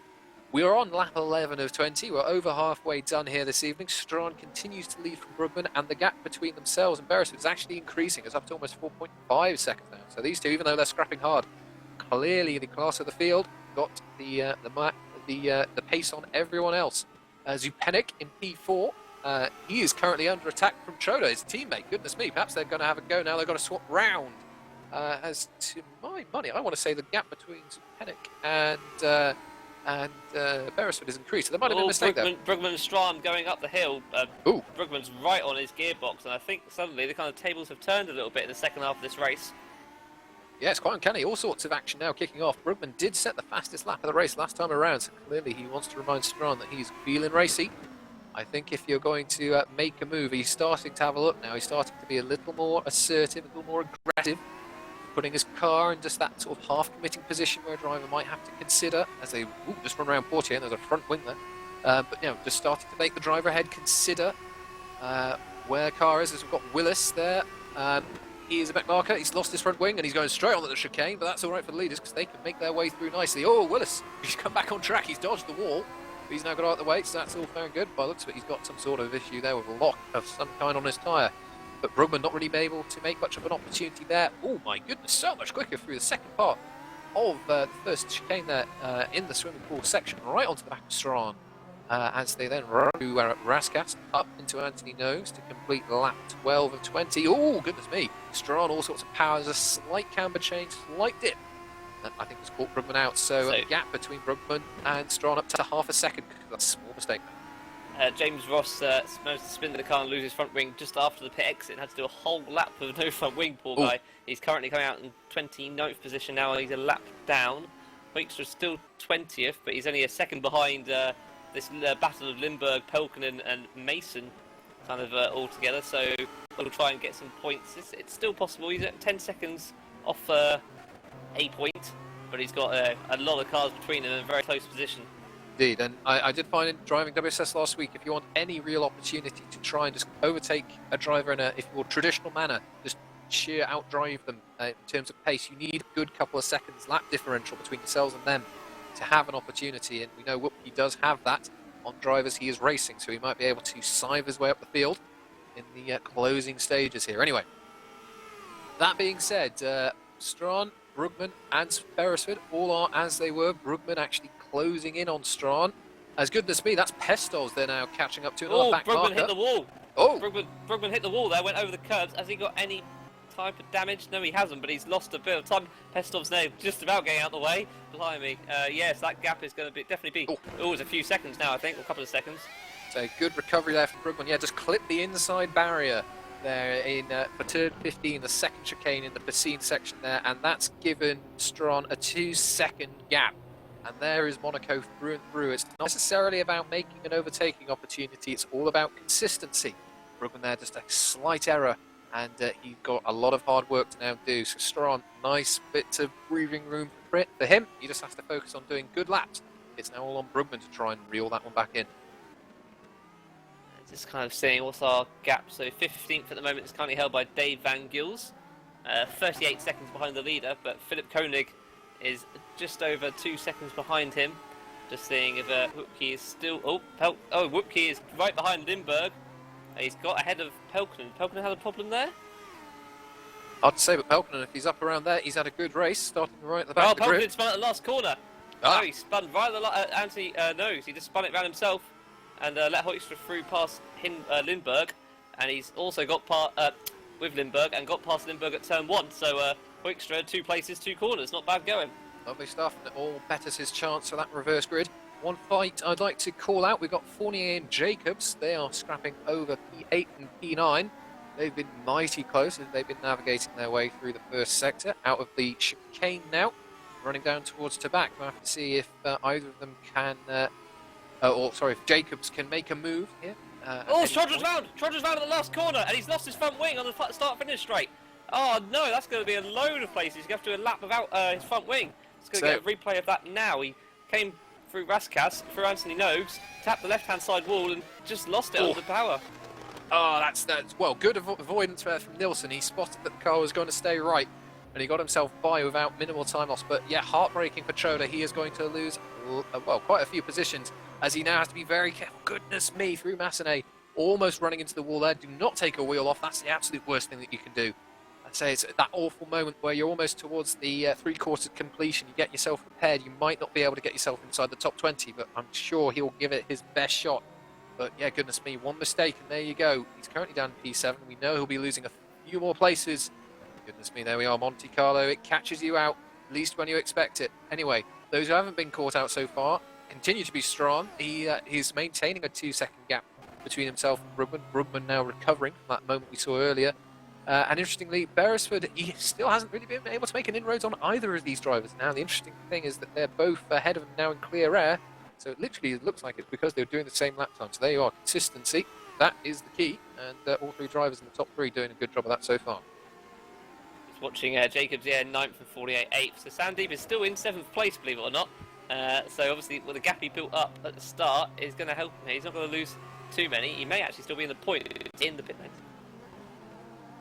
we are on lap 11 of 20. We're over halfway done here this evening. Strawn continues to lead from Brugman, and the gap between themselves and Beresford is actually increasing. It's up to almost 4.5 seconds now. So these two, even though they're scrapping hard, clearly the class of the field got the pace on everyone else. Zupanik in P4. He is currently under attack from Choda, his teammate. Goodness me, perhaps they're going to have a go now. They're going to swap round As to my money, I want to say the gap between Pennick and Beresford is increased. So there might have been a mistake there. Brugman and Strahm going up the hill. Ooh. Brugman's right on his gearbox, and I think suddenly the kind of tables have turned a little bit in the second half of this race. Yeah, it's quite uncanny. All sorts of action now kicking off. Brugman did set the fastest lap of the race last time around, so clearly he wants to remind Strahm that he's feeling racy. I think if you're going to make a move, he's starting to have a look now. He's starting to be a little more assertive, a little more aggressive, putting his car in just that sort of half-committing position where a driver might have to consider as they just run around Portier, and there's a front wing there. But you know, just starting to make the driver ahead consider where the car is. As we've got Willis there. He is a back marker. He's lost his front wing and he's going straight on at the chicane, but that's all right for the leaders because they can make their way through nicely. Oh, Willis, he's come back on track. He's dodged the wall. He's now got out of the way, so that's all fair and good. By the looks of it, he's got some sort of issue there with a lock of some kind on his tyre. But Brugman not really been able to make much of an opportunity there. Oh my goodness, so much quicker through the second part of the first chicane there in the swimming pool section, right onto the back of Strahan. As they then run to Raskas up into Anthony Nose to complete lap 12 of 20. Oh, goodness me. Strahan, all sorts of power. There's a slight camber change, slight dip. I think it's caught Brugman out. So a gap between Brugman and Strahan up to half a second. That's a small mistake. James Ross managed to spin the car and lose his front wing just after the pit exit and had to do a whole lap with no front wing, poor guy. He's currently coming out in 29th position now. He's a lap down. Hoekstra's still 20th, but he's only a second behind this battle of Lindbergh, Pelkonen and Mason kind of all together, so we'll try and get some points. It's still possible. He's at 10 seconds off a point, but he's got a lot of cars between him in a very close position. Indeed, and I did find in driving WSS last week, if you want any real opportunity to try and just overtake a driver in a, if you will, traditional manner, just sheer outdrive them in terms of pace, you need a good couple of seconds lap differential between yourselves and them to have an opportunity, and we know Whoopke does have that on drivers he is racing, so he might be able to sieve his way up the field in the closing stages here. Anyway, that being said, Strahan, Brugman and Beresford all are as they were. Brugman actually closing in on Strahan. As goodness me, that's Pestos they're now catching up to. Another back Brugman marker. hit the wall. Oh, Brugman hit the wall there, went over the curbs. Has he got any type of damage? No, he hasn't, but he's lost a bit of time. Pestov's now just about getting out of the way. Blimey. Yes, that gap is going to definitely be... Oh, it's a few seconds now, I think, or a couple of seconds. So good recovery there for Brugman. Yeah, just clipped the inside barrier there in for turn 15, the second chicane in the Piscine section there, and that's given Strahan a 2-second gap. And there is Monaco through and through. It's not necessarily about making an overtaking opportunity, it's all about consistency. Brugman there, just a slight error, and he's got a lot of hard work to now do. So Strahan, nice bit of breathing room for him. He just has to focus on doing good laps. It's now all on Brugman to try and reel that one back in. Just kind of seeing what's our gap. So 15th at the moment is currently held by Dave Van Gils, 38 seconds behind the leader, but Philip Koenig is just over 2 seconds behind him. Just seeing if Whoopke is still... Whoopke is right behind Lindbergh. He's got ahead of Pelkonen. Pelkonen had a problem there? Hard to say, but Pelkonen, if he's up around there, he's had a good race, starting right at the back of the grid. Pelkonen spun at the last corner. No, he spun right at the Anthony nose. He just spun it round himself and let Hoekstra through past Lindbergh. And he's also got with Lindbergh and got past Lindbergh at turn 1. So Hoekstra, 2 places, 2 corners. Not bad going. Lovely stuff, and it all betters his chance for that reverse grid. One fight I'd like to call out, we've got Fournier and Jacobs. They are scrapping over P8 and P9. They've been mighty close as they've been navigating their way through the first sector. Out of the chicane now, running down towards Tabac. We'll have to see if either of them can, if Jacobs can make a move here. Trodger's round at the last corner, and he's lost his front wing on the start-finish straight. Oh no, that's going to be a load of places. He's going to have to do a lap without his front wing. He's going to get a replay of that now. He came through Raskas, through Anthony Nogues, tapped the left-hand side wall and just lost it all the power. Oh, that's well, good avoidance there from Nilsson. He spotted that the car was going to stay right, and he got himself by without minimal time loss. But yeah, heartbreaking for Troda. He is going to lose, quite a few positions, as he now has to be very careful. Goodness me, through Massenet, almost running into the wall there. Do not take a wheel off. That's the absolute worst thing that you can do. I'd say it's that awful moment where you're almost towards the three-quarters completion. You get yourself prepared. You might not be able to get yourself inside the top 20, but I'm sure he'll give it his best shot. But yeah, goodness me, one mistake and there you go. He's currently down in P7. We know he'll be losing a few more places Goodness me, there we are, Monte Carlo. It catches you out, at least when you expect it. Anyway, those who haven't been caught out so far continue to be strong. He's maintaining a 2-second gap between himself and Brugman. Brugman now recovering from that moment we saw earlier. And interestingly, Beresford, he still hasn't really been able to make an inroads on either of these drivers. Now, the interesting thing is that they're both ahead of him now in clear air. So it literally looks like it's because they're doing the same lap time. So there you are, consistency. That is the key. And all three drivers in the top three doing a good job of that so far. Just watching Jacobs, 9th and 48 8th. So Sandeep is still in 7th place, believe it or not. So obviously, with the gap he built up at the start is going to help him. He's not going to lose too many. He may actually still be in the point in the pit lanes.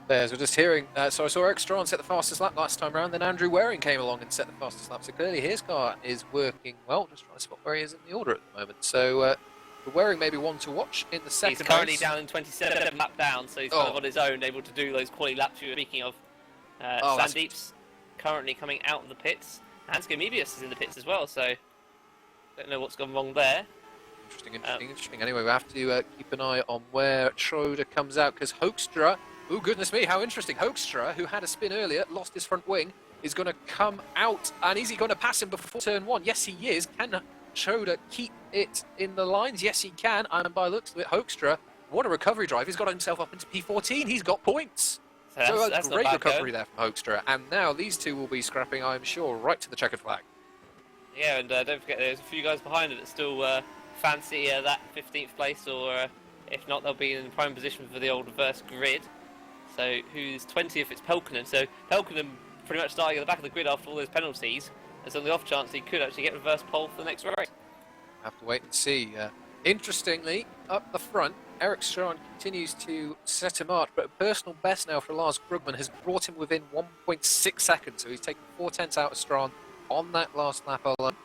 There's, we're just hearing, so I saw Eric Strawn set the fastest lap last time around, then Andrew Waring came along and set the fastest lap, so clearly his car is working well. Just trying to spot where he is in the order at the moment. So the Waring may be one to watch in the second He's currently race. down in 27 lap down, so he's kind of on his own, able to do those quality laps you were speaking of. Sandeep's currently coming out of the pits, and Scomebius is in the pits as well, so don't know what's gone wrong there. Interesting. Anyway, we have to keep an eye on where Schroeder comes out, because Hoekstra, oh goodness me, how interesting. Hoekstra, who had a spin earlier, lost his front wing, is going to come out, and is he going to pass him before turn one? Yes, he is. Can Schroeder keep it in the lines? Yes, he can, and by the looks of it, Hoekstra, what a recovery drive. He's got himself up into P14. He's got points. So that's a great recovery there from Hoekstra, and now these two will be scrapping, I'm sure, right to the checkered flag. Yeah, and don't forget there's a few guys behind it that still fancy that 15th place, or if not, they'll be in prime position for the old reverse grid. So who's 20th? It's Pelkonen. So Pelkonen pretty much starting at the back of the grid after all those penalties. There's on the off chance he could actually get reverse pole for the next race. Have to wait and see. Interestingly, up the front, Eric Strawn continues to set a march, but a personal best now for Lars Brugman has brought him within 1.6 seconds. So he's taken 4/10 out of Strawn on that last lap alone.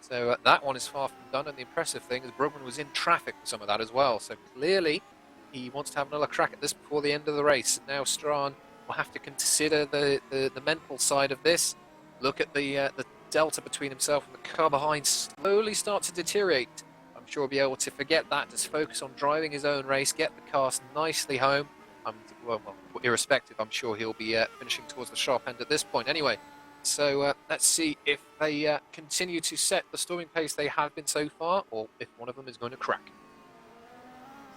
So that one is far from done, and the impressive thing is Brugman was in traffic for some of that as well. So clearly he wants to have another crack at this before the end of the race. Now Strawn will have to consider the mental side of this. Look at the delta between himself and the car behind slowly start to deteriorate. I'm sure he'll be able to forget that, just focus on driving his own race, get the cars nicely home. Well, irrespective, I'm sure he'll be finishing towards the sharp end at this point. Anyway, so let's see if they continue to set the storming pace they have been so far, or if one of them is going to crack.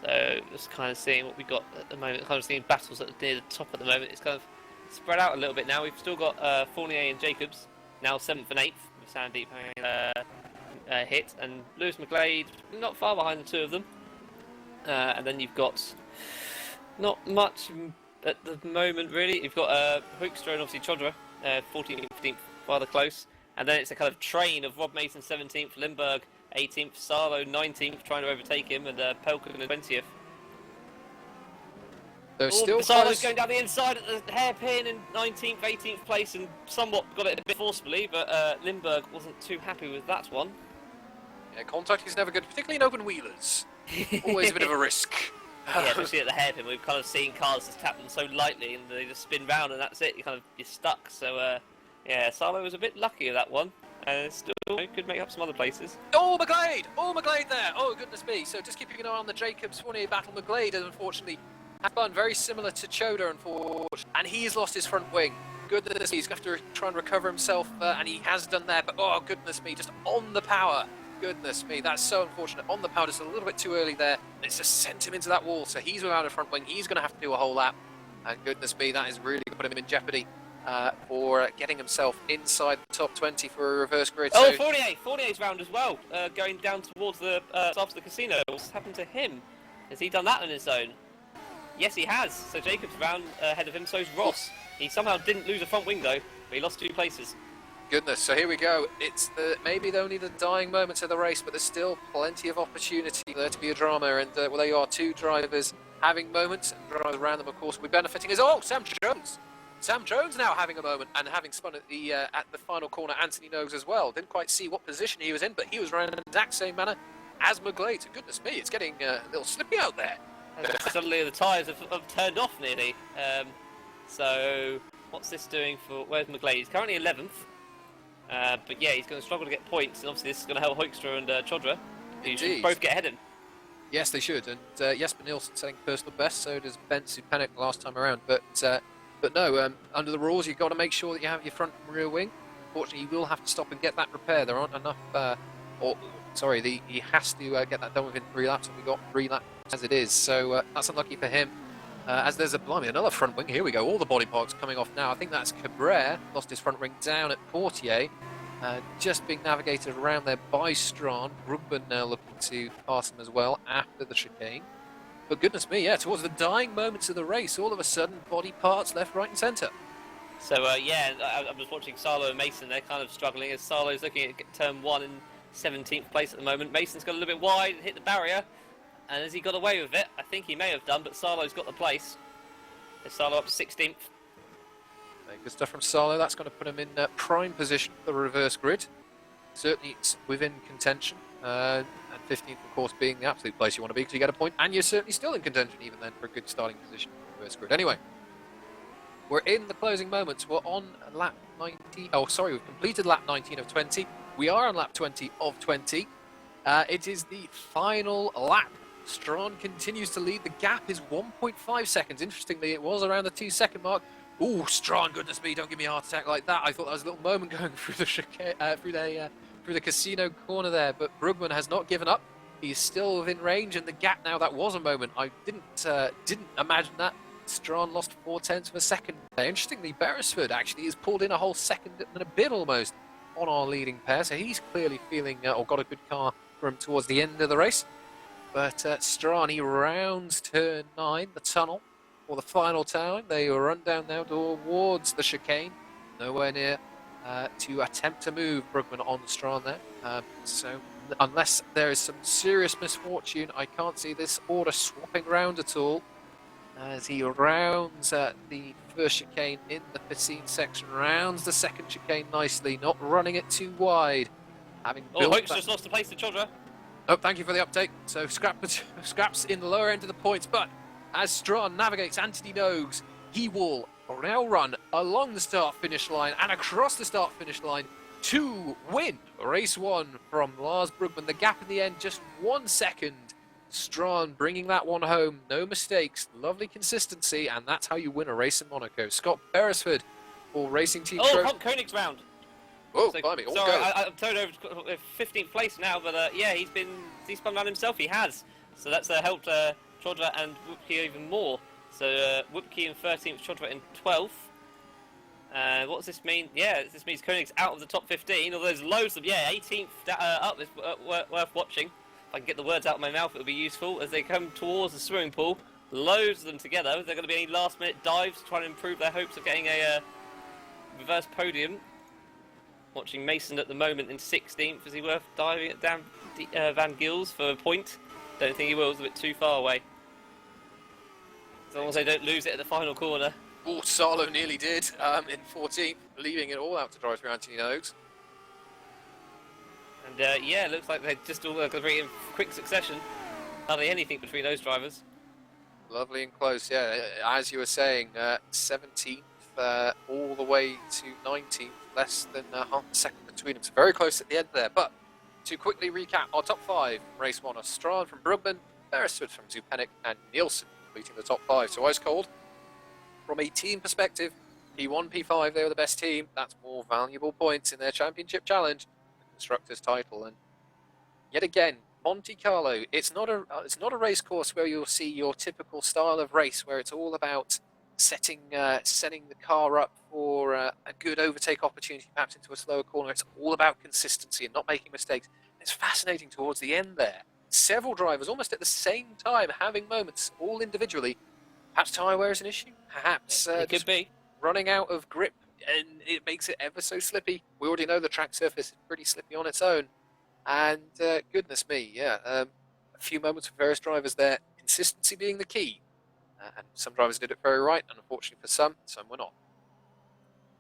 So just kind of seeing what we got at the moment, kind of seeing battles at near the top at the moment. It's kind of spread out a little bit now. We've still got Fournier and Jacobs, now 7th and 8th, with Sandeep having hit, and Lewis McGlade not far behind the two of them. And then you've got not much at the moment really. You've got Hoekstra and obviously Chodra, 14th and 15th, rather close. And then it's a kind of train of Rob Mason 17th, Lindbergh 18th, Sarlo 19th, trying to overtake him, and Pelkonen 20th. They're still Sarlo's close. going down the inside at the hairpin in 19th, 18th place, and somewhat got it a bit forcefully, but Lindbergh wasn't too happy with that one. Yeah, contact is never good, particularly in open wheelers. Always a bit of a risk. Yeah, especially at the hairpin, we've kind of seen cars just tap them so lightly, and they just spin round, and that's it. You're stuck. So yeah, Sarlo was a bit lucky with that one. Still could make up some other places. Oh, McGlade! Oh, McGlade there! Oh, goodness me. So just keeping an eye on the Jacobs-Fournier battle. McGlade, unfortunately, had fun very similar to Choda, unfortunately. And he's lost his front wing. Goodness me, he's going to have to try and recover himself, and he has done that. But, oh, goodness me, just on the power. Goodness me, that's so unfortunate. On the power, just a little bit too early there. It's just sent him into that wall. So he's without a front wing. He's going to have to do a whole lap. And goodness me, that is really going to put him in jeopardy. For getting himself inside the top 20 for a reverse grid. Oh, so Fournier's round as well, going down towards the after the casino. What's happened to him? Has he done that on his own? Yes, he has. So Jacobs round ahead of him, so's Ross. He somehow didn't lose a front wing though, but he lost 2 places. Goodness, so here we go. It's maybe only the dying moments of the race, but there's still plenty of opportunity there to be a drama. And well, there you are, 2 drivers having moments, and drivers around them, of course, will be benefiting. Sam Jones. Sam Jones now having a moment and having spun at the final corner. Anthony knows as well. Didn't quite see what position he was in, but he was running in the exact same manner as McGlade. So goodness me, it's getting a little slippy out there. Suddenly the tyres have turned off nearly. So what's this doing for? Where's McGlade? He's currently 11th. But yeah, he's going to struggle to get points, and obviously this is going to help Hoekstra and Chodra, who should both get ahead of him. Yes, they should. And Jesper Nielsen setting personal best. So does Ben Supanek last time around. But But no, under the rules, you've got to make sure that you have your front and rear wing. Unfortunately, you will have to stop and get that repaired. There aren't enough, he has to get that done within 3 laps, and we got 3 laps as it is. So that's unlucky for him. As there's another front wing. Here we go. All the body parts coming off now. I think that's Cabrera. Lost his front wing down at Portier. Just being navigated around there by Strawn. Brugman now looking to pass him as well after the chicane. But goodness me, yeah, towards the dying moments of the race, all of a sudden, body parts left, right and centre. So, I was watching Salo and Mason. They're kind of struggling as Salo's looking at turn 1 in 17th place at the moment. Mason's got a little bit wide and hit the barrier. And has he got away with it? I think he may have done, but Salo's got the place. So Salo up to 16th. Good stuff from Salo. That's going to put him in prime position for the reverse grid. Certainly it's within contention. And 15th, of course, being the absolute place you want to be because you get a point. And you're certainly still in contention even then for a good starting position for the reverse grid. Anyway, we're in the closing moments. We're on lap 19. Oh, sorry, we've completed lap 19 of 20. We are on lap 20 of 20. It is the final lap. Strawn continues to lead. The gap is 1.5 seconds. Interestingly, it was around the 2-second mark. Ooh, Strawn, goodness me, don't give me a heart attack like that. I thought that was a little moment going through the through the casino corner there, but Brugman has not given up. He's still within range, and the gap now, that was a moment. I didn't imagine that. Strawn lost 0.4 of a second. Interestingly, Beresford actually has pulled in a whole second and a bit almost on our leading pair, so he's clearly feeling, or got a good car for him towards the end of the race. But Strawn, he rounds turn 9, the tunnel, for the final time. They run down now towards the chicane. Nowhere near to attempt to move Brugman on Strawn there. So unless there is some serious misfortune, I can't see this order swapping round at all. As he rounds the first chicane in the Piscine section, rounds the second chicane nicely, not running it too wide. Hoek's just lost the place to Chodra. Oh, thank you for the update. So Scraps in the lower end of the points, but as Strawn navigates Anthony Nogues, he will now run along the start-finish line and across the start-finish line to win race 1 from Lars Brugman. The gap in the end, just 1 second. Strawn bringing that one home, no mistakes, lovely consistency, and that's how you win a race in Monaco. Scott Beresford for Racing Team Hunt Koenig's round. Oh, So, blimey, all sorry, go. I'm turned over to 15th place now, but he's spun around himself. He has, so that's helped Chodra and Wupke even more. So Wupke in 13th, Chodra in 12th. What does this mean? Yeah, this means Koenig's out of the top 15. Although there's loads of 18th up is worth watching. If I can get the words out of my mouth, it would be useful as they come towards the swimming pool. Loads of them together. Is there going to be any last-minute dives to try and improve their hopes of getting a reverse podium? Watching Mason at the moment in 16th. Is he worth diving at Dan Van Gils for a point? Don't think he will. It's a bit too far away. As long as they don't lose it at the final corner. Oh, Salo nearly did in 14th, leaving it all out to drive through Anthony Nogues. And it looks like they just all got very in quick succession. Hardly anything between those drivers. Lovely and close, yeah. As you were saying, 17th all the way to 19th, less than half a second between them. So very close at the end there. But to quickly recap, our top 5, race 1 are Strawn from Brugman, Beresford from Zupanik, and Nielsen completing the top 5. So ice cold. From a team perspective, P1, P5, they were the best team. That's more valuable points in their championship challenge, the Constructors' title. And yet again, Monte Carlo, it's not a race course where you'll see your typical style of race where it's all about setting the car up for a good overtake opportunity, perhaps into a slower corner. It's all about consistency and not making mistakes. It's fascinating towards the end there. Several drivers almost at the same time having moments, all individually. Perhaps tyre wear is an issue. Perhaps It could be running out of grip, and it makes it ever so slippy. We already know the track surface is pretty slippy on its own. And goodness me, a few moments for various drivers there. Consistency being the key. And some drivers did it very right, and unfortunately for some were not.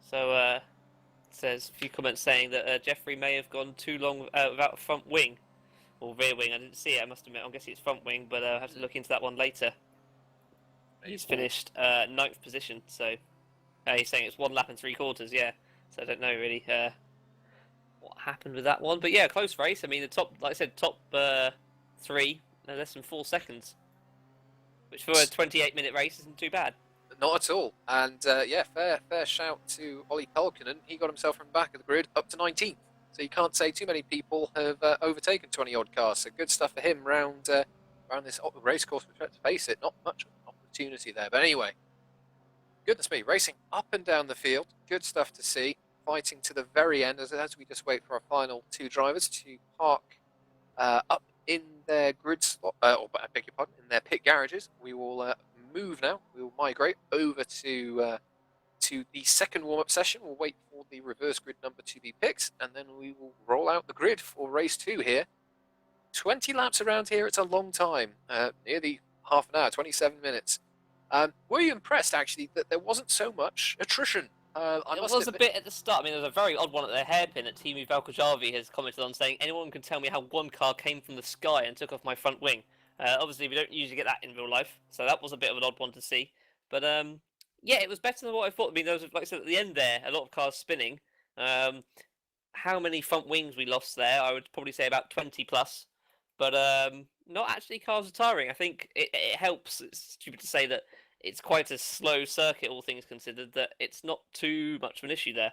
so. Says a few comments saying that Jeffrey may have gone too long without a front wing or rear wing. I didn't see it. I must admit. I'm guessing it's front wing, but I'll have to look into that one later. He's finished 9th position, so he's saying it's 1 lap and 3/4. Yeah, so I don't know really what happened with that one, but yeah, close race. I mean, the top, like I said, top 3, less than 4 seconds, which for a 28-minute race isn't too bad. not at all. And yeah, fair shout to Ollie Pelkinen. He got himself from the back of the grid up to 19th. So you can't say too many people have overtaken 20-odd cars. So good stuff for him round this race course. Which, let's face it, not much of an opportunity there. But anyway, goodness me, racing up and down the field. Good stuff to see. Fighting to the very end as we just wait for our final two drivers to park up in their grid slot, or I beg your pardon, in their pit garages. We will move now. We will migrate over to the second warm-up session. We'll wait for the reverse grid number to be picked, and then we will roll out the grid for race 2 here. 20 laps around here, it's a long time, nearly half an hour, 27 minutes. Were you impressed, actually, that there wasn't so much attrition? It was a bit at the start. I mean, there was a very odd one at the hairpin that Timu Valkojavi has commented on, saying, anyone can tell me how one car came from the sky and took off my front wing. Obviously, we don't usually get that in real life, so that was a bit of an odd one to see. But yeah, it was better than what I thought. I mean, there was, like I said, at the end there, a lot of cars spinning. How many front wings we lost there? I would probably say about 20 plus. But not actually cars retiring. I think it helps. It's stupid to say that it's quite a slow circuit, all things considered, that it's not too much of an issue there.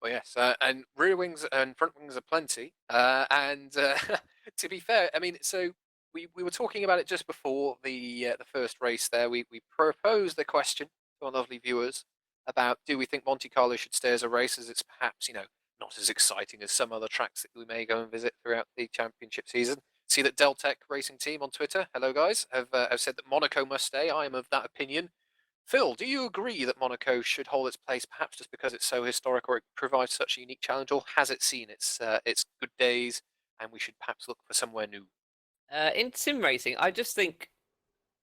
Well, yes, and rear wings and front wings are plenty. And to be fair, I mean, so we were talking about it just before the first race there. We proposed the question to our lovely viewers about, do we think Monte Carlo should stay as a race, as it's perhaps, not as exciting as some other tracks that we may go and visit throughout the championship season. See that Deltec Racing Team on Twitter, hello guys, have said that Monaco must stay. I am of that opinion. Phil, do you agree that Monaco should hold its place, perhaps just because it's so historic, or it provides such a unique challenge, or has it seen its good days, and we should perhaps look for somewhere new? In sim racing, I just think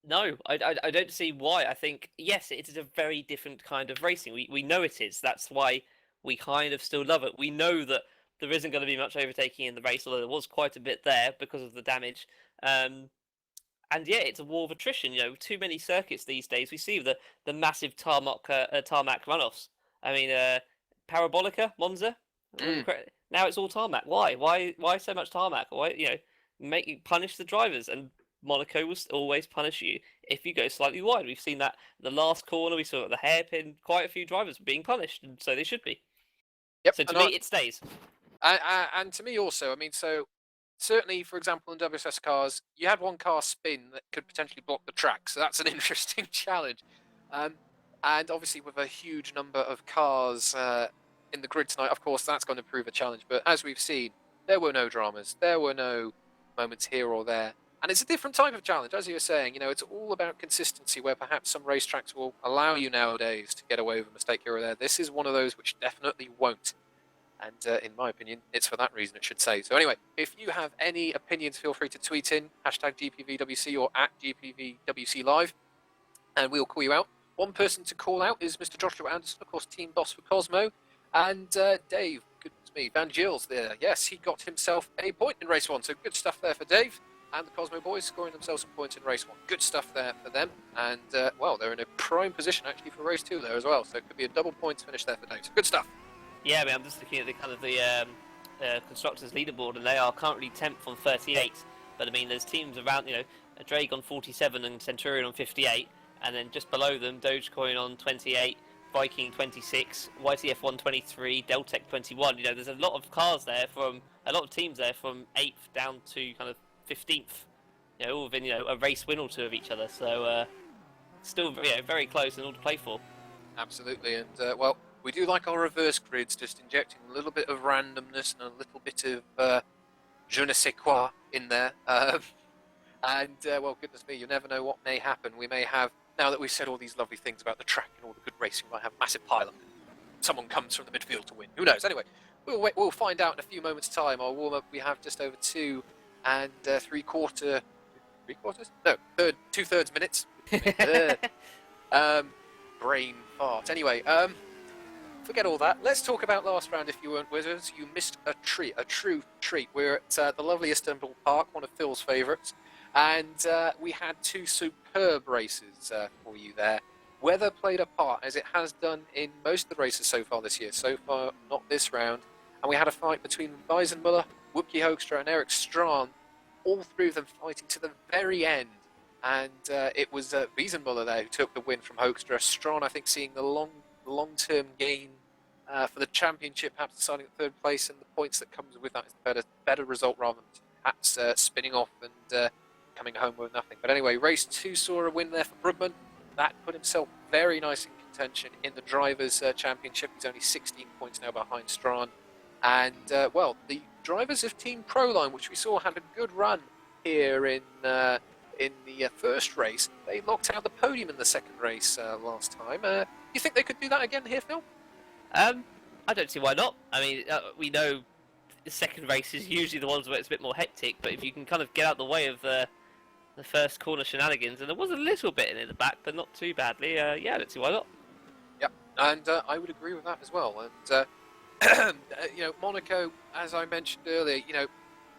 no. I don't see why. I think yes, it is a very different kind of racing. We know it is. That's why we kind of still love it. We know that there isn't going to be much overtaking in the race, although there was quite a bit there because of the damage. And yeah, it's a war of attrition. Too many circuits these days. We see the massive tarmac runoffs. I mean, Parabolica, Monza. Now it's all tarmac. Why? Why so much tarmac? Why punish the drivers, and Monaco will always punish you if you go slightly wide. We've seen that in the last corner. We saw at the hairpin quite a few drivers being punished, and so they should be. Yep. So to me, it stays. And to me also, I mean, so certainly, for example, in WSS cars, you had one car spin that could potentially block the track, so that's an interesting challenge. And obviously, with a huge number of cars in the grid tonight, of course, that's going to prove a challenge. But as we've seen, there were no dramas, there were no moments here or there. And it's a different type of challenge, as you were saying. It's all about consistency, where perhaps some racetracks will allow you nowadays to get away with a mistake here or there. This is one of those which definitely won't. And in my opinion, it's for that reason it should say. So anyway, if you have any opinions, feel free to tweet in, hashtag GPVWC or at GPVWC Live, and we'll call you out. One person to call out is Mr. Joshua Anderson, of course, team boss for Cosmo, and Dave, goodness me, Van Gils there. Yes, he got himself a point in race 1, so good stuff there for Dave. And the Cosmo boys scoring themselves some points in race 1. Good stuff there for them. And, well, they're in a prime position, actually, for race 2 there as well. So it could be a double points finish there for Dave. So good stuff. Yeah, I mean, I'm just looking at the kind of the constructors leaderboard, and they are currently 10th on 38. But I mean, there's teams around, Drake on 47 and Centurion on 58, and then just below them, Dogecoin on 28, Viking 26, YTF 123, Deltec 21. There's a lot of cars there a lot of teams there from 8th down to kind of 15th. All within a race win or two of each other. So still very close and all to play for. Absolutely, and well, we do like our reverse grids, just injecting a little bit of randomness and a little bit of je ne sais quoi in there. And, well, goodness me, you never know what may happen. We may have, now that we've said all these lovely things about the track and all the good racing, we might have a massive pile-up. Someone comes from the midfield to win. Who knows? Anyway, we'll find out in a few moments' time. Our warm-up, we have just over 2 and 3/4... 3/4? No, 2/3 minutes. Brain fart. Anyway, forget all that. Let's talk about last round. If you weren't Wizards, you missed a treat, a true treat. We're at the lovely Istanbul Park, one of Phil's favourites, and we had 2 superb races for you there. Weather played a part, as it has done in most of the races so far this year. So far, not this round. And we had a fight between Weisenmuller, Wupke Hoekstra and Eric Strachan, all 3 of them fighting to the very end. and it was Wiesenmuller there who took the win from Hoekstra. Strawn, I think, seeing the long-term gain for the championship, perhaps deciding at third place, and the points that comes with that is the better result rather than perhaps spinning off and coming home with nothing. But anyway, race 2 saw a win there for Brugman. That put himself very nice in contention in the Drivers' Championship. He's only 16 points now behind Strawn. And, well, the drivers of Team Proline, which we saw had a good run here in the first race, they locked out the podium in the second race last time. You think they could do that again here, Phil? I don't see why not. I mean, we know the second race is usually the ones where it's a bit more hectic, but if you can kind of get out the way of the first corner shenanigans, and there was a little bit in the back, but not too badly, yeah, I don't see why not. Yeah, and I would agree with that as well. And, you know, Monaco, as I mentioned earlier, you know,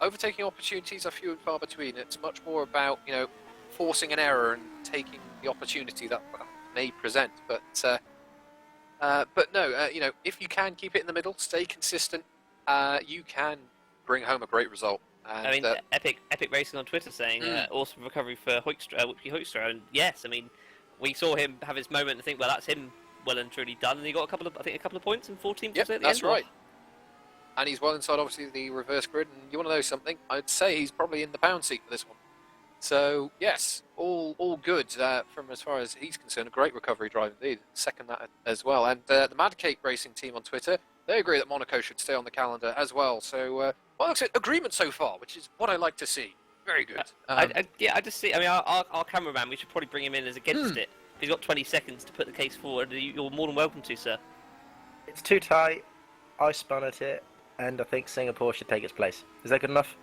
overtaking opportunities are few and far between. It's much more about, you know, forcing an error and taking the opportunity that may present. But no, you know, if you can keep it in the middle, stay consistent, you can bring home a great result. And, I mean, Epic Racing on Twitter saying awesome recovery for Hoekstra, and yes, I mean, we saw him have his moment and think, well, that's him well and truly done, and he got a couple of points and 14th. Yep, that's right. And he's well inside, obviously, the reverse grid. And you want to know something? I'd say he's probably in the pound seat for this one. So yes, all good from as far as he's concerned. A great recovery drive indeed. Second that as well. And the Mad Cake Racing team on Twitter, they agree that Monaco should stay on the calendar as well. So well, looks like agreement so far, which is what I like to see. Very good. I just see. I mean, our cameraman, we should probably bring him in as against it. He's got 20 seconds to put the case forward. You're more than welcome to, sir. It's too tight. I spun at it, and I think Singapore should take its place. Is that good enough?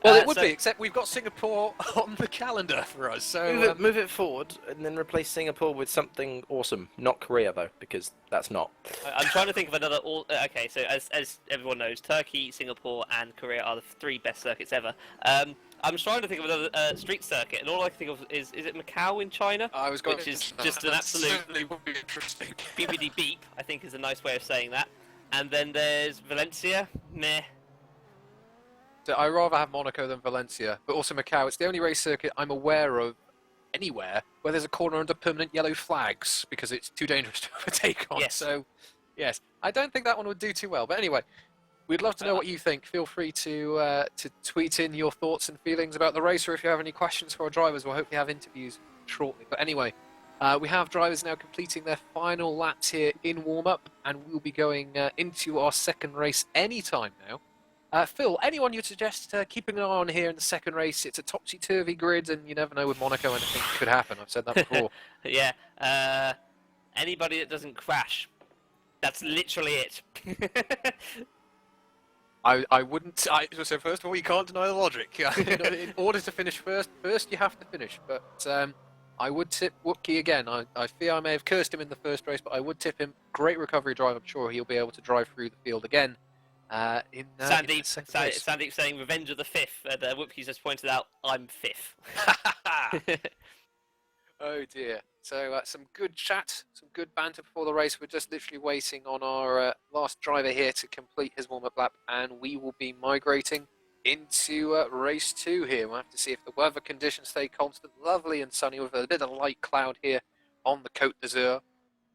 Well, it would be, except we've got Singapore on the calendar for us. So move it forward, and then replace Singapore with something awesome. Not Korea, though, because that's not. I'm trying to think of another. Okay, so as everyone knows, Turkey, Singapore, and Korea are the 3 best circuits ever. I'm trying to think of another street circuit, and all I can think of is it Macau in China? I was going which is just an absolute certainly would be interesting. BBD beep, I think is a nice way of saying that. And then there's Valencia, meh. So I rather have Monaco than Valencia, but also Macau. It's the only race circuit I'm aware of anywhere where there's a corner under permanent yellow flags because it's too dangerous to overtake on. Yes. So, yes, I don't think that one would do too well. But anyway, we'd love to know what you think. Feel free to tweet in your thoughts and feelings about the race, or if you have any questions for our drivers, we'll hopefully have interviews shortly. But anyway, we have drivers now completing their final laps here in warm-up, and we'll be going into our second race anytime now. Phil, anyone you'd suggest keeping an eye on here in the second race? It's a topsy-turvy grid, and you never know with Monaco anything could happen. I've said that before. Yeah. Anybody that doesn't crash. That's literally it. I wouldn't. So first of all, you can't deny the logic. In order to finish first you have to finish. But I would tip Wookkie again. I fear I may have cursed him in the first race, but I would tip him. Great recovery drive. I'm sure he'll be able to drive through the field again. In the second race. Sandeep saying revenge of the 5th. Wookie's just pointed out I'm 5th. Oh dear. So some good chat, some good banter before the race. We're just literally waiting on our last driver here to complete his warm-up lap, and we will be migrating into race 2 here. We'll have to see if the weather conditions stay constant. Lovely and sunny with a bit of light cloud here on the Côte d'Azur.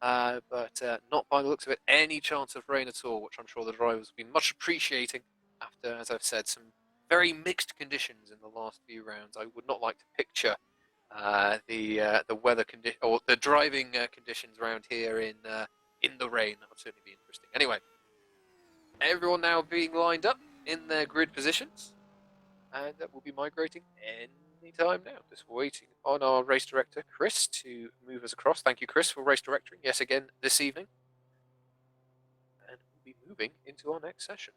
But not by the looks of it any chance of rain at all, which I'm sure the drivers will be much appreciating after, as I've said, some very mixed conditions in the last few rounds. I would not like to picture the weather condition or the driving conditions around here in the rain. That would certainly be interesting. Anyway, everyone now being lined up in their grid positions, and we'll be migrating any time now. Just waiting on our race director Chris to move us across. Thank you, Chris, for race directing yes again this evening, and we'll be moving into our next session.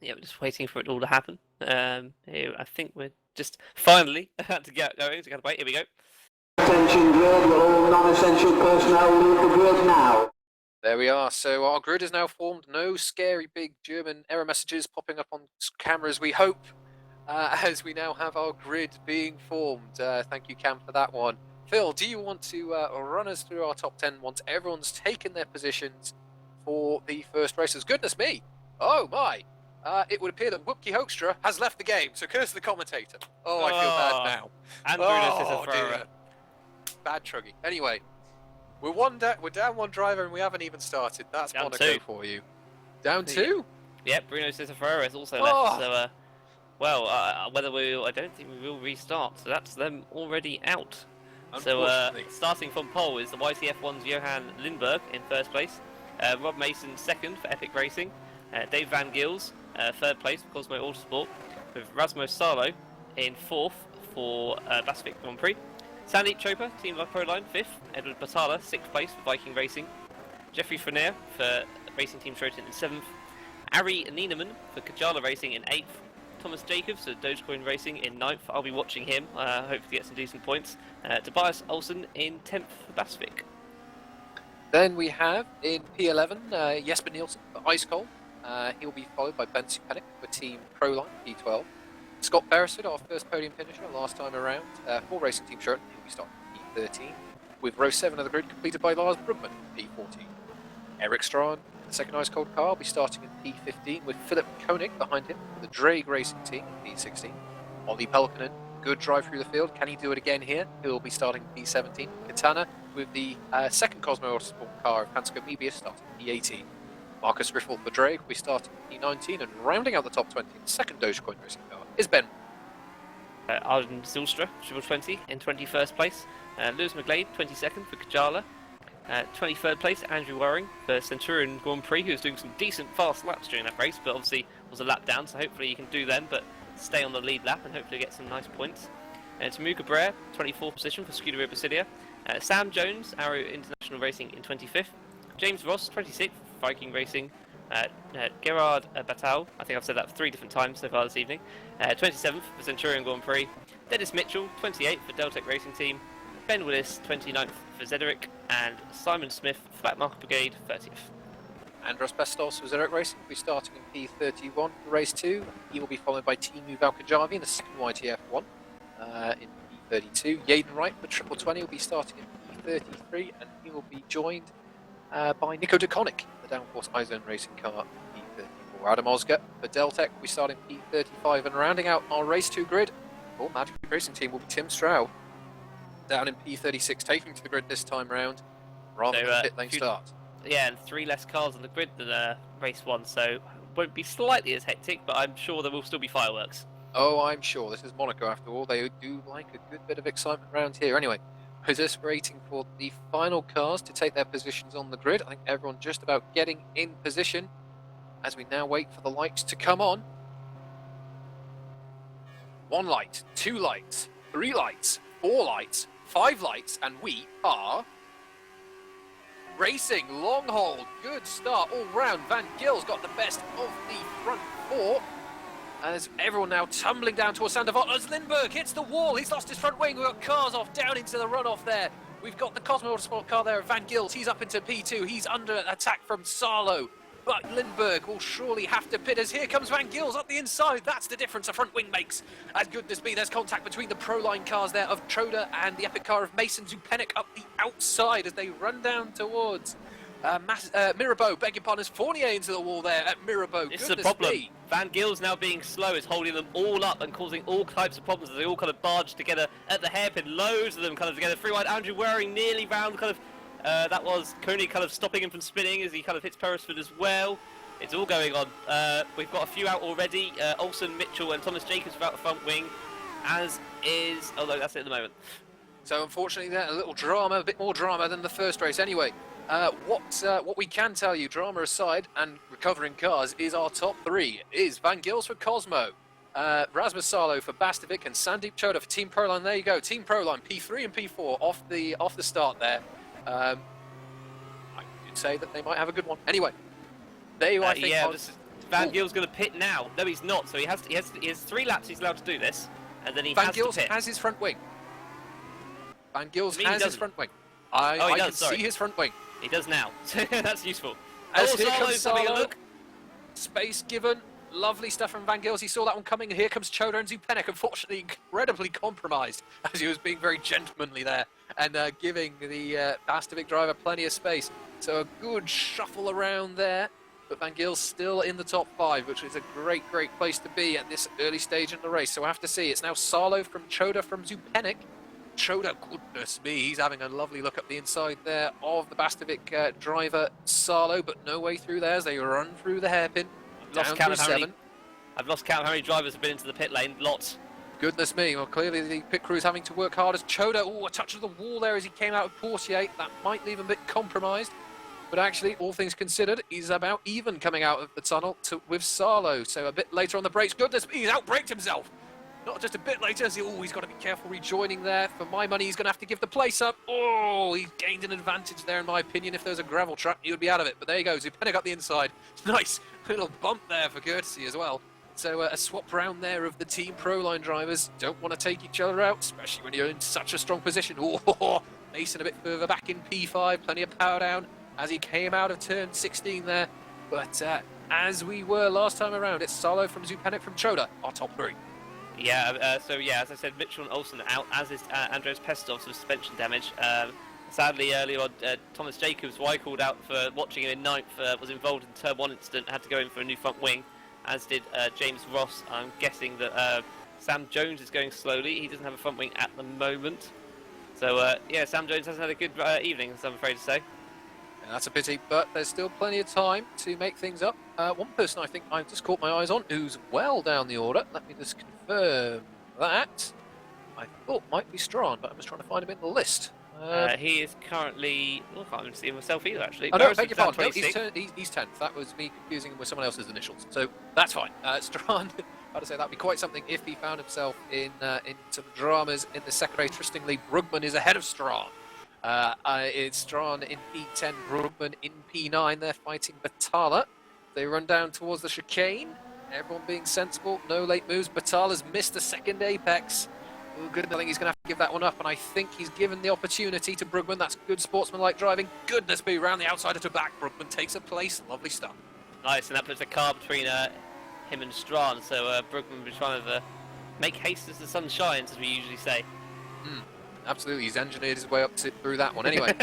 Yeah, we're just waiting for it all to happen. Here, I think we're just finally to get going. So we wait. Here we go. Attention grid, all non-essential personnel leave the grid now. There we are. So our grid is now formed. No scary big German error messages popping up on cameras, we hope, as we now have our grid being formed. Thank you, Cam, for that one. Phil, do you want to run us through our top 10 once everyone's taken their positions for the first races? Goodness me! Oh my! it would appear that Whoopke Hoekstra has left the game, so curse the commentator. Oh, I feel bad now. And Bruno is a dear. thrower. Bad Truggy. Anyway, we're down one driver and we haven't even started. That's Down Monaco two. for you. Down Yeah. 2? Yep, Bruno Ferreira is also Oh. left. So, I don't think we will restart. So that's them already out. So, Unfortunately. starting from pole is the YTF1's Johan Lindberg in first place. Rob Mason second for Epic Racing. Dave Van Gils third place for Cosmo Autosport. With Rasmus Salo in fourth for Pacific Grand Prix. Sandeep Chopra, Team La Proline, fifth. Edward Batala, sixth place for Viking Racing. Jeffrey Frenier for Racing Team Schroten in seventh. Ari Nieneman for Kajala Racing in eighth. Thomas Jacobs for Dogecoin Racing in ninth. I'll be watching him, hopefully get some decent points. Tobias Olsen in 10th for Pacific. Then we have in P11 Jesper Nielsen for Ice Cold. He'll be followed by Ben Supenick for Team Proline P12. Scott Beresford, our first podium finisher last time around, for Racing Team Schroten. He'll be starting P13. With row 7 of the grid completed by Lars Brugman, P14. Eric Strahan, the second Ice Cold car, will be starting in P15 with Philip Koenig behind him for the Drake Racing Team in P16. Olli Pelkonen, good drive through the field. Can he do it again here? He'll be starting in P17. Katana with the second Cosmo Autosport car of Hansko Mebius starting in P18. Marcus Riffel for Drake will be starting in P19, and rounding out the top 20 in the second Dogecoin Racing car is Ben. Arden Zylstra, Triple 20 in 21st place. Lewis McGlade, 22nd for Kajala. 23rd place, Andrew Waring for Centurion Grand Prix, who's doing some decent fast laps during that race, but obviously was a lap down, so hopefully you can do them, but stay on the lead lap and hopefully get some nice points. Tamuka Brer, 24th position for Scuderia Basilia. Sam Jones, Arrow International Racing in 25th. James Ross, 26th, Viking Racing. Gerard Batal, I think I've said that 3 different times so far this evening. 27th for Centurion Grand Prix. Dennis Mitchell, 28th for Deltec Racing Team. Ben Willis, 29th for Zederick. And Simon Smith, Flat Market Brigade, 30th. Andros Bestos for Zurich Racing will be starting in P31 for race 2. He will be followed by Timu Valkajavi in the second YTF1 in P32. Yaden Wright for Triple 20 will be starting in P33, and he will be joined by Nico DeConnick, the Downforce iZone Racing car in P34. Adam Osger for Deltec will be starting P35, and rounding out our race 2 grid for Magic Racing Team will be Tim Stroud down in P36, taking to the grid this time round rather So, than pit lane start. Yeah, and 3 less cars on the grid than race 1, so won't be slightly as hectic, but I'm sure there will still be fireworks. Oh, I'm sure. This is Monaco after all. They do like a good bit of excitement around here. Anyway, we're just waiting for the final cars to take their positions on the grid. I think everyone just about getting in position as we now wait for the lights to come on. 1 light, 2 lights, 3 lights, 4 lights, 5 lights, and we are racing. Long hold, good start all round. Van Gil's got the best of the front 4. As everyone now tumbling down towards Sandoval as Lindbergh hits the wall. He's lost his front wing. We've got cars off down into the runoff there. We've got the Cosmo Autosport car there of Van Gils. He's up into P2. He's under attack from Salo. But Lindbergh will surely have to pit as here comes Van Gils up the inside. That's the difference a front wing makes. As goodness be, there's contact between the Proline cars there of Troda and the epic car of Mason Zupenik up the outside as they run down towards Mirabeau. Begging pardon, Fournier into the wall there at Mirabeau. This is a problem. Van Gils now being slow is holding them all up and causing all types of problems as they all kind of barge together at the hairpin. Loads of them kind of together. Free wide, Andrew Waring nearly round kind of. That was Koenig kind of stopping him from spinning as he kind of hits Beresford as well. It's all going on. We've got a few out already. Olsen, Mitchell and Thomas Jacobs without the front wing, as is... Oh no, that's it at the moment. So unfortunately there, a little drama, a bit more drama than the first race. Anyway, what we can tell you, drama aside and recovering cars, is our top 3. Is Van Gils for Cosmo, Rasmus Salo for Bastovic, and Sandeep Choda for Team Proline. There you go, Team Proline, P3 and P4 off the start there. I could say that they might have a good one. Anyway, I think. Yeah, Van Gils going to pit now. No, he's not. So he has 3 laps. He's allowed to do this, and then Van has Gils to pit. has his front wing. Van Gils I mean, has he his doesn't. front wing. He I does, can sorry. see his front wing. He does now. That's useful. As Oh, here comes Salo's having a Salo. look. Space given. Lovely stuff from Van Gils. He saw that one coming. Here comes Choda and Zupenik, unfortunately incredibly compromised as he was being very gentlemanly there and giving the Bastovic driver plenty of space. So a good shuffle around there but Van Gil's still in the top 5, which is a great, great place to be at this early stage in the race. So we'll have to see. It's now Sarlo from Choda from Zupenik. Choda, goodness me, he's having a lovely look up the inside there of the Bastovic driver Sarlo, but no way through there as they run through the hairpin. I've lost count of how many drivers have been into the pit lane. Lots. Goodness me, well clearly the pit crew is having to work hard as Choda, a touch of the wall there as he came out of Portier. That might leave him a bit compromised. But actually, all things considered, he's about even coming out of the tunnel with Sarlo. So a bit later on the brakes. Goodness me, he's outbraked himself. Not just a bit later. He's got to be careful rejoining there. For my money, he's going to have to give the place up. Oh, he's gained an advantage there, in my opinion. If there was a gravel track, he would be out of it. But there you go. Zupenik up the inside. Nice little bump there for courtesy as well. So a swap round there of the Team Proline drivers. Don't want to take each other out, especially when you're in such a strong position. Oh, Mason a bit further back in P5. Plenty of power down as he came out of turn 16 there. But as we were last time around, it's Sarlo from Zupenik from Choda, our top 3. Yeah, as I said, Mitchell and Olsen are out, as is Andres Pestov for suspension damage. Sadly, earlier on, Thomas Jacobs, who I called out for watching him in 9th, was involved in a turn 1 incident, had to go in for a new front wing, as did James Ross. I'm guessing that Sam Jones is going slowly. He doesn't have a front wing at the moment. So, yeah, Sam Jones hasn't had a good evening, I'm afraid to say. Yeah, that's a pity, but there's still plenty of time to make things up. One person I think I've just caught my eyes on who's well down the order. Let me just confirm that. I thought might be Strawn, but I'm just trying to find him in the list. He is currently... I can't even see him myself either, actually. Oh, no, beg your pardon. No, he's 10th. That was me confusing him with someone else's initials. So that's fine. Strawn, I'd say that would be quite something if he found himself in some dramas in the second race. Interestingly, Brugman is ahead of Strawn. It's Strawn in P10, Brugman in P9. They're fighting Batala. They run down towards the chicane. Everyone being sensible. No late moves. Batala's missed the second apex. Oh, good. I think he's going to have to give that one up, and I think he's given the opportunity to Brugman. That's good sportsmanlike driving. Goodness me, round the outside to back. Brugman takes a place. Lovely stuff. Nice, and that puts a car between him and Strawn, so Brugman will be trying to make haste as the sun shines, as we usually say. Absolutely, he's engineered his way up through that one. Anyway,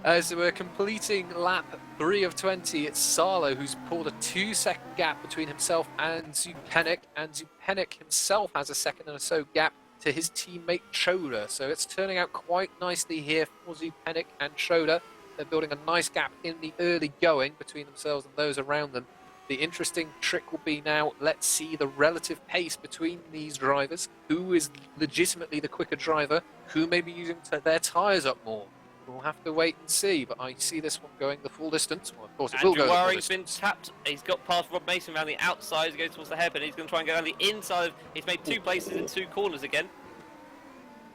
as we're completing lap 3 of 20, it's Sarlo who's pulled a 2-second gap between himself and Zupenik, and Zupenik himself has a second and so gap to his teammate Choda. So it's turning out quite nicely here for Zupenik and Choda. They're building a nice gap in the early going between themselves and those around them. The interesting trick will be now, let's see the relative pace between these drivers. Who is legitimately the quicker driver? Who may be using their tyres up more? We'll have to wait and see, but I see this one going the full distance. Well, of course, it will go the full Waring's distance. been tapped. He's got past Rob Mason around the outside. He's going towards the hairpin. He's going to try and go down the inside. He's made 2 places in 2 corners again.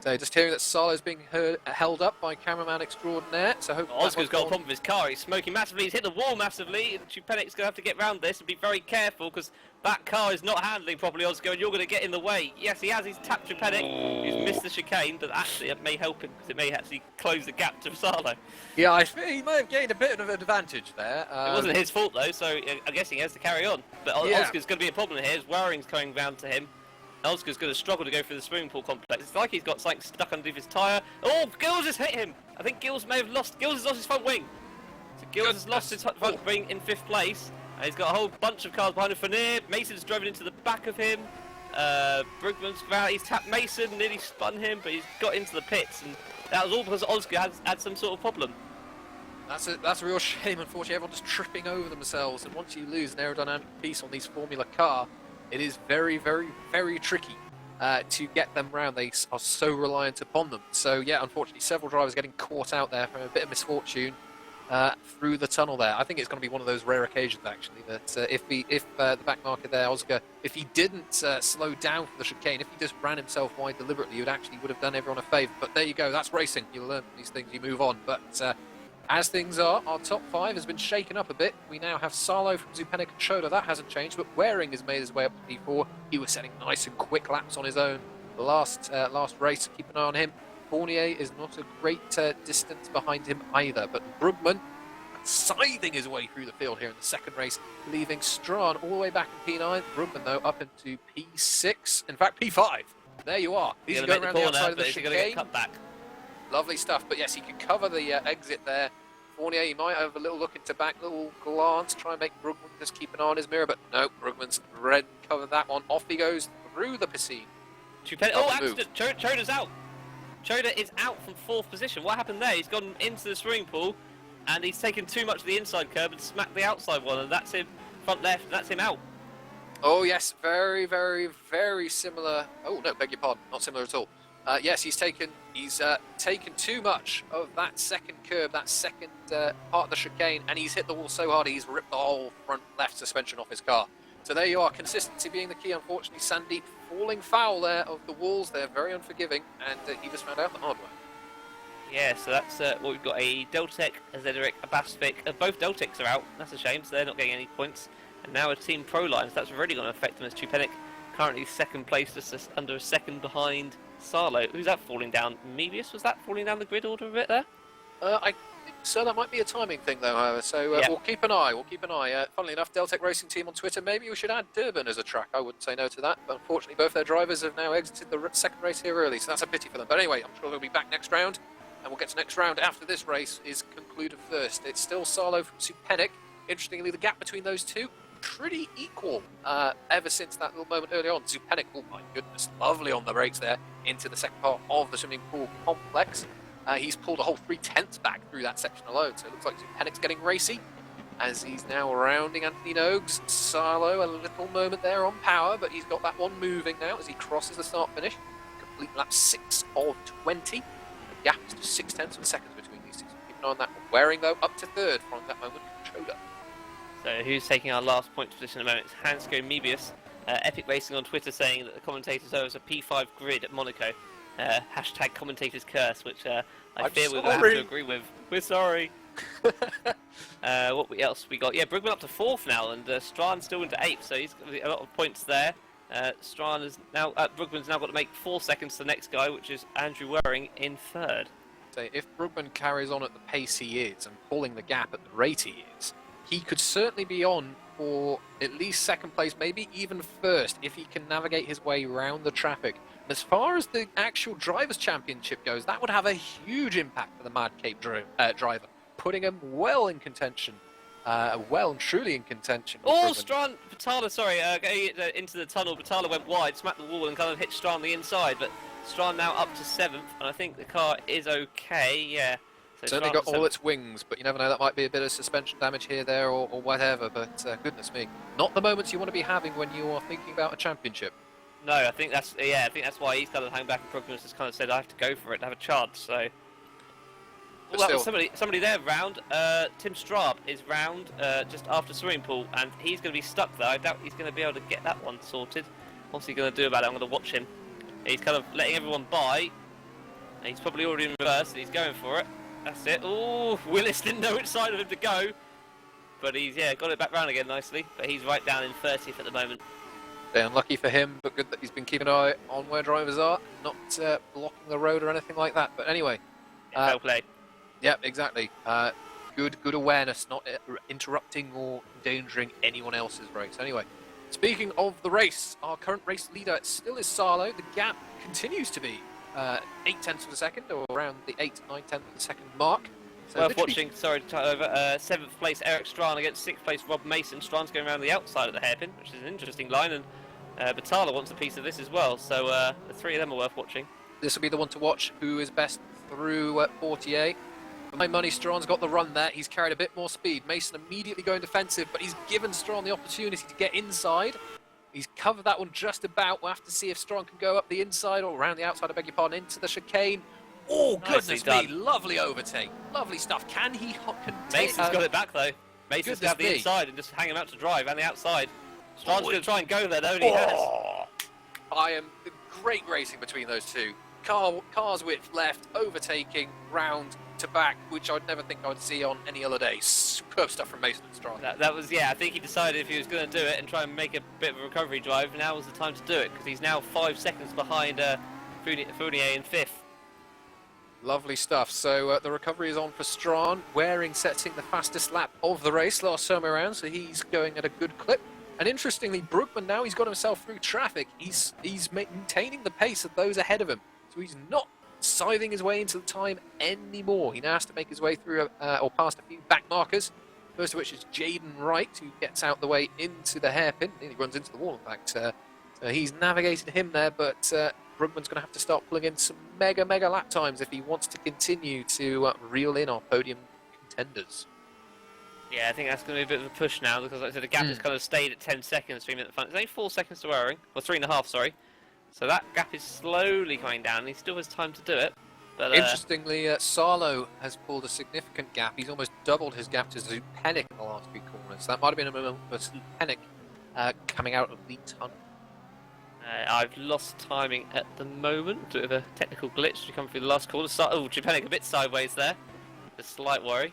So just hearing that Sarlo's being held up by cameraman extraordinaire. So hopefully Oscar's got a problem with his car. He's smoking massively. He's hit the wall massively. And Zupenik's going to have to get round this and be very careful because that car is not handling properly, Oscar, and you're going to get in the way. Yes, he has. He's tapped Zupenik. He's missed the chicane, but actually it may help him because it may actually close the gap to Sarlo. Yeah, I think he may have gained a bit of an advantage there. It wasn't his fault though, so I guess he has to carry on. But Yeah. Oscar's going to be a problem here. As Waring's coming round to him. Oscar's going to struggle to go through the swimming pool complex. It's like he's got something stuck underneath his tyre. Oh, Gills has hit him. I think Gills has lost his front wing. So Gills has lost his front wing in 5th place. And he's got a whole bunch of cars behind him. Fanier, Mason's driven into the back of him. Brugman's out. He's tapped Mason, nearly spun him, but he's got into the pits. And that was all because Oscar had some sort of problem. That's a real shame. Unfortunately, everyone's tripping over themselves. And once you lose an aerodynamic piece on these Formula car, it is very, very, very tricky to get them round. They are so reliant upon them. So, yeah, unfortunately, several drivers getting caught out there from a bit of misfortune through the tunnel there. I think it's going to be one of those rare occasions, actually, that if the back marker there, Oscar, if he didn't slow down for the chicane, if he just ran himself wide deliberately, he would have done everyone a favour. But there you go. That's racing. You learn from these things, you move on. But as things are, our top 5 has been shaken up a bit. We now have Sarlo from Zupenik and Choda. That hasn't changed, but Waring has made his way up to P4. He was setting nice and quick laps on his own last race. Keep an eye on him. Fournier is not a great distance behind him either, but Brugman scything his way through the field here in the second race, leaving Strawn all the way back in P9. Brugman, though, up into P6. In fact, P5. There you are. He's going around the outside of the chicane. Cut back. Lovely stuff, but yes, he can cover the exit there Fournier, he might have a little look into back, little glance, try and make Brugman just keep an eye on his mirror, but no, Brugman's red covered that one. Off he goes through the piscine. Oh, accident! Choda's out. Choda is out from 4th position. What happened there? He's gone into the swimming pool, and he's taken too much of the inside curb and smacked the outside one, and that's him front left, and that's him out. Oh yes, very, very, very similar. Oh no, beg your pardon, not similar at all. Yes, he's taken too much of that second curb, that second part of the chicane, and he's hit the wall so hard he's ripped the whole front left suspension off his car. So there you are, consistency being the key. Unfortunately, Sandeep falling foul there of the walls. They're very unforgiving, and he just found out the hard way. Yeah, so that's what we've got: a Deltec, a Zederic, a Basvic. Both Deltecs are out. That's a shame, so they're not getting any points. And now a Team Pro line, so that's really going to affect them, as Chupenik currently 2nd place, just under a second behind Sarlo. Who's that falling down? Mebius, was that falling down the grid order a bit there? I think so. That might be a timing thing, though, however. So we'll keep an eye. Funnily enough, Deltec Racing Team on Twitter, maybe we should add Durban as a track. I wouldn't say no to that. But unfortunately, both their drivers have now exited the second race here early, so that's a pity for them. But anyway, I'm sure they'll be back next round. And we'll get to next round after this race is concluded first. It's still Sarlo from Supenic. Interestingly, the gap between those two, pretty equal ever since that little moment early on. Supenic, oh my goodness, lovely on the brakes there into the second part of the swimming pool complex. He's pulled a whole 3/10 back through that section alone, so it looks like Zupenic's getting racy as he's now rounding Anthony Nogues. Sarlo, a little moment there on power, but he's got that one moving now as he crosses the start-finish. Complete lap 6 of 20. The gap is just 0.6 of a second between these two, so keep an eye on that one. Wearing, though, up to 3rd from that moment, Choda. So who's taking our last point position at the moment? It's Hansko Mebius. Epic Racing on Twitter saying that the commentators owe us a P5 grid at Monaco. Hashtag commentators curse, which I fear we're going to have to agree with. We're sorry. What else we got? Yeah, Brugman up to 4th now, and Strahan still into 8th, so he's got a lot of points there. Strahan is now, Brugman's now got to make 4 seconds to the next guy, which is Andrew Waring in 3rd. So if Brugman carries on at the pace he is and pulling the gap at the rate he is, he could certainly be on for at least 2nd place, maybe even 1st, if he can navigate his way around the traffic. And as far as the actual Drivers' Championship goes, that would have a huge impact for the Mad Cape driver, putting him well in contention, well and truly in contention. Oh, Strahan, Batala, sorry, going into the tunnel, Batala went wide, smacked the wall and kind of hit Strahan the inside, but Strahan now up to 7th, and I think the car is okay, yeah. So certainly got all its wings, but you never know, that might be a bit of suspension damage here, there, or whatever, but goodness me. Not the moments you want to be having when you are thinking about a championship. No, I think that's why he's kind of hung back, and Brugman's just kind of said, I have to go for it to have a chance, so... Well, that was somebody there round. Tim Straub is round just after swimming pool, and he's going to be stuck there. I doubt he's going to be able to get that one sorted. What's he going to do about it? I'm going to watch him. He's kind of letting everyone by. He's probably already in reverse, and he's going for it. That's it. Oh, Willis didn't know which side of him to go. But he's, got it back round again nicely. But he's right down in 30th at the moment. Unlucky for him, but good that he's been keeping an eye on where drivers are, not blocking the road or anything like that. But anyway. Fair play. Yeah, exactly. Good awareness, not interrupting or endangering anyone else's race. Anyway, speaking of the race, our current race leader still is Sarlo. The gap continues to be 0.8 of a second, or around the 8-9 of a second mark. So worth watching, sorry to cut over. 7th place Eric Strahan against 6th place Rob Mason. Strahan's going around the outside of the hairpin, which is an interesting line, and Batala wants a piece of this as well, so the 3 of them are worth watching. This will be the one to watch, who is best through 48. For my money, Strahan's got the run there. He's carried a bit more speed. Mason immediately going defensive, but he's given Strahan the opportunity to get inside. He's covered that one just about. We'll have to see if Strahan can go up the inside or around the outside, I beg your pardon, into the chicane. Oh, goodness me, lovely overtake. Lovely stuff. Can he Mason's got it back, though. Mason's going to have the inside and just hang him out to drive, and the outside. Strahan's going to try and go there, though, and he has. Great racing between those two. Cars width left, overtaking, round to back, which I'd never think I'd see on any other day. Superb stuff from Mason and Strahan. That was, I think he decided if he was going to do it and try and make a bit of a recovery drive, now was the time to do it, because he's now 5 seconds behind Fournier in 5th. Lovely stuff. So the recovery is on for Strahan. Waring setting the fastest lap of the race last time around, so he's going at a good clip. And interestingly, Brugman now, he's got himself through traffic. He's maintaining the pace of those ahead of him. So he's not scything his way into the time anymore. He now has to make his way through or past a few back markers. First of which is Jaden Wright, who gets out the way into the hairpin. Nearly runs into the wall, in fact. So he's navigated him there, but Brugman's going to have to start pulling in some mega lap times if he wants to continue to reel in our podium contenders. Yeah, I think that's going to be a bit of a push now, because like I said, the gap has kind of stayed at 10 seconds between at the front. It's only 4 seconds to Waring, or 3.5, sorry. So that gap is slowly coming down, and he still has time to do it. But, interestingly, Sarlo has pulled a significant gap. He's almost doubled his gap to Zupenik in the last few corners. That might have been a moment for Zupenik coming out of the tunnel. I've lost timing at the moment. Bit of a technical glitch to come through the last corner. Oh, Zupenik a bit sideways there. A slight worry.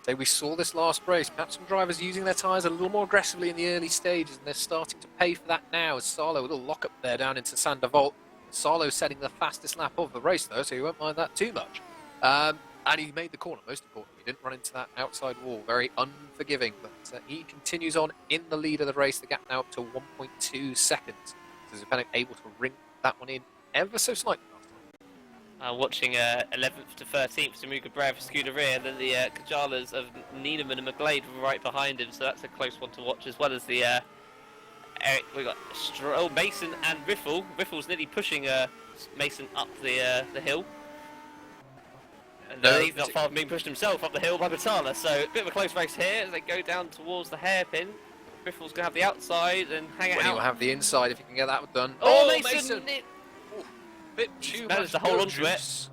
So we saw this last race. Perhaps some drivers using their tyres a little more aggressively in the early stages, and they're starting to pay for that now. As Sarlo, a little lock up there down into Sandoval. Sarlo setting the fastest lap of the race, though, so he won't mind that too much. And he made the corner, most importantly. He didn't run into that outside wall. Very unforgiving, but he continues on in the lead of the race. The gap now up to 1.2 seconds. So Zupenik able to ring that one in ever so slightly. Watching 11th to 13th, Samuka Brev, Scuderia, and then the Kajalas of Niedemann and McGlade right behind him, so that's a close one to watch, as well as the Eric, we got Mason and Riffle. Riffle's nearly pushing Mason up the hill. And he's not far from being pushed himself up the hill by Batala, so a bit of a close race here as they go down towards the hairpin. Riffle's going to have the outside and hang it out. He will have the inside if he can get that done. Oh, Mason! Bit too Managed much to hold go on to it. juice.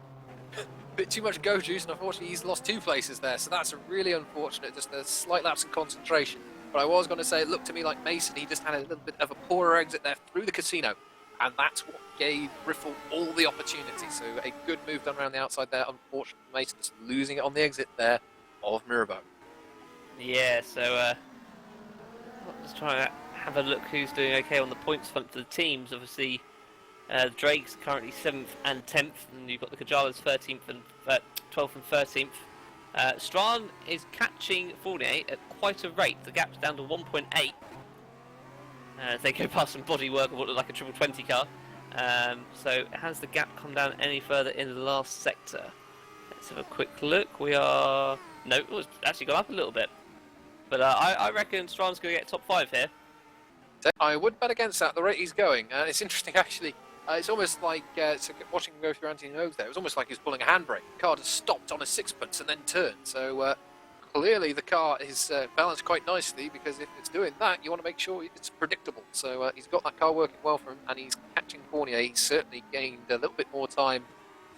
Bit too much go juice, and unfortunately he's lost 2 places there, so that's really unfortunate. Just a slight lapse in concentration. But I was going to say, it looked to me like Mason, he just had a little bit of a poorer exit there through the casino, and that's what gave Riffle all the opportunity. So a good move done around the outside there. Unfortunately, Mason just losing it on the exit there of Mirabeau. Yeah, so let's try to have a look who's doing okay on the points front for the teams. Obviously, Drake's currently 7th and 10th, and you've got the Kajalas 13th and 12th and 13th. Strawn is catching Fournier at quite a rate. The gap's down to 1.8. As they go past some bodywork of what looked like a triple 20 car. So has the gap come down any further in the last sector? Let's have a quick look. We are... No, it's actually gone up a little bit. But I reckon Strawn's going to get top 5 here. I would bet against that, the rate he's going. It's interesting, actually. It's almost like, watching him go through Anthony Nose there, it was almost like he was pulling a handbrake. The car just stopped on a sixpence and then turned. So clearly the car is balanced quite nicely, because if it's doing that, you want to make sure it's predictable. So he's got that car working well for him, and he's catching Fournier. He's certainly gained a little bit more time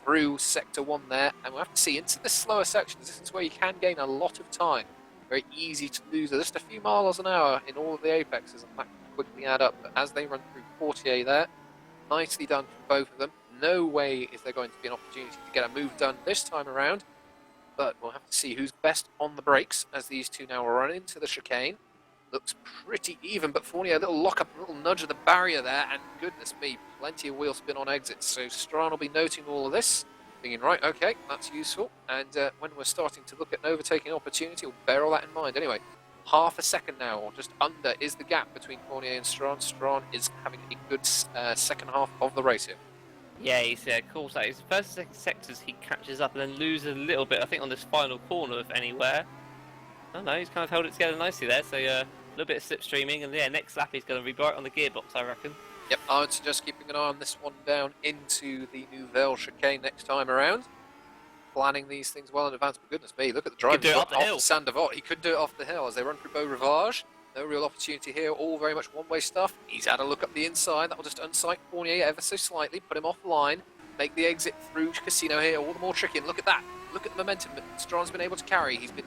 through Sector 1 there. And we'll have to see into the slower sections. This is where you can gain a lot of time. Very easy to lose just a few miles an hour in all of the apexes, and that can quickly add up. But as they run through Portier there, nicely done for both of them. No way is there going to be an opportunity to get a move done this time around, but we'll have to see who's best on the brakes as these two now run into the chicane. Looks pretty even, but Fournier, a little lock up, a little nudge of the barrier there, and goodness me, plenty of wheel spin on exits. So Strawn will be noting all of this, thinking, right, okay, that's useful. And when we're starting to look at an overtaking opportunity, we'll bear all that in mind. Anyway, half a second now, or just under, is the gap between Fournier and Strawn. Strawn is having a good second half of the race here. Yeah, he's cool. So his first and second sectors he catches up and then loses a little bit, I think, on this final corner, if anywhere. I don't know, he's kind of held it together nicely there. So a little bit of slipstreaming, and yeah, next lap he's going to be right on the gearbox, I reckon. Yep, I would suggest keeping an eye on this one down into the Nouvelle chicane next time around. Planning these things well in advance. But goodness me, look at the drive. He could do it up the hill. Sandoval. He could do it off the hill as they run through Beau Rivage. No real opportunity here, all very much one-way stuff. He's had a look up the inside. That will just unsight Fournier ever so slightly, put him offline, make the exit through Casino here all the more tricky. And look at that. Look at the momentum that Strawn's been able to carry. He's been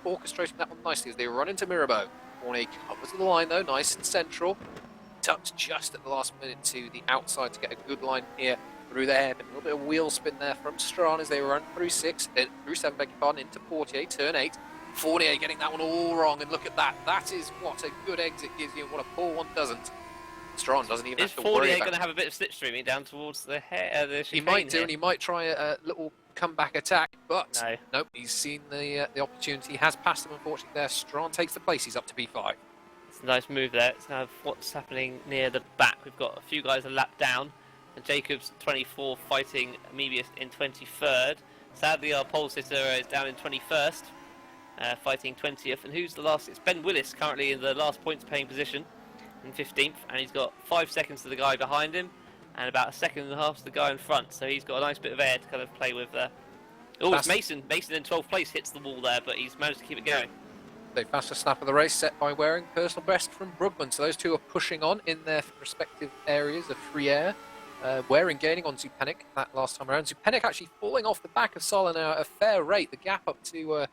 orchestrating that one nicely as they run into Mirabeau. Fournier covers the line though, nice and central. Tucked just at the last minute to the outside to get a good line here through the hairpin. A little bit of wheel spin there from Strawn as they run through 6, then through 7, beg your pardon, into Portier, turn 8. Fournier getting that one all wrong, and look at that. That is what a good exit gives you and what a poor one doesn't. Strawn doesn't even have to worry about it. Is Fournier going to have a bit of slipstreaming down towards the chicane? He might do, and he might try a little comeback attack, but no. Nope, he's seen the opportunity. He has passed him, unfortunately, there. Strawn takes the place. He's up to P5. It's a nice move there. It's kind of what's happening near the back. We've got a few guys a lap down. and Jacobs 24th, fighting Mebius in 23rd. Sadly, our pole sitter is down in 21st, fighting 20th. And who's the last? It's Ben Willis, currently in the last points paying position in 15th, and he's got 5 seconds to the guy behind him, and about 1.5 seconds to the guy in front. So he's got a nice bit of air to kind of play with there. Oh, it's Mason. Mason in 12th place hits the wall there, but he's managed to keep it going. The fastest lap of the race set by Waring, personal best from Brugman. So those two are pushing on in their respective areas of free air. Waring gaining on Zupanik that last time around. Zupanik actually falling off the back of Sala now at a fair rate. The gap up to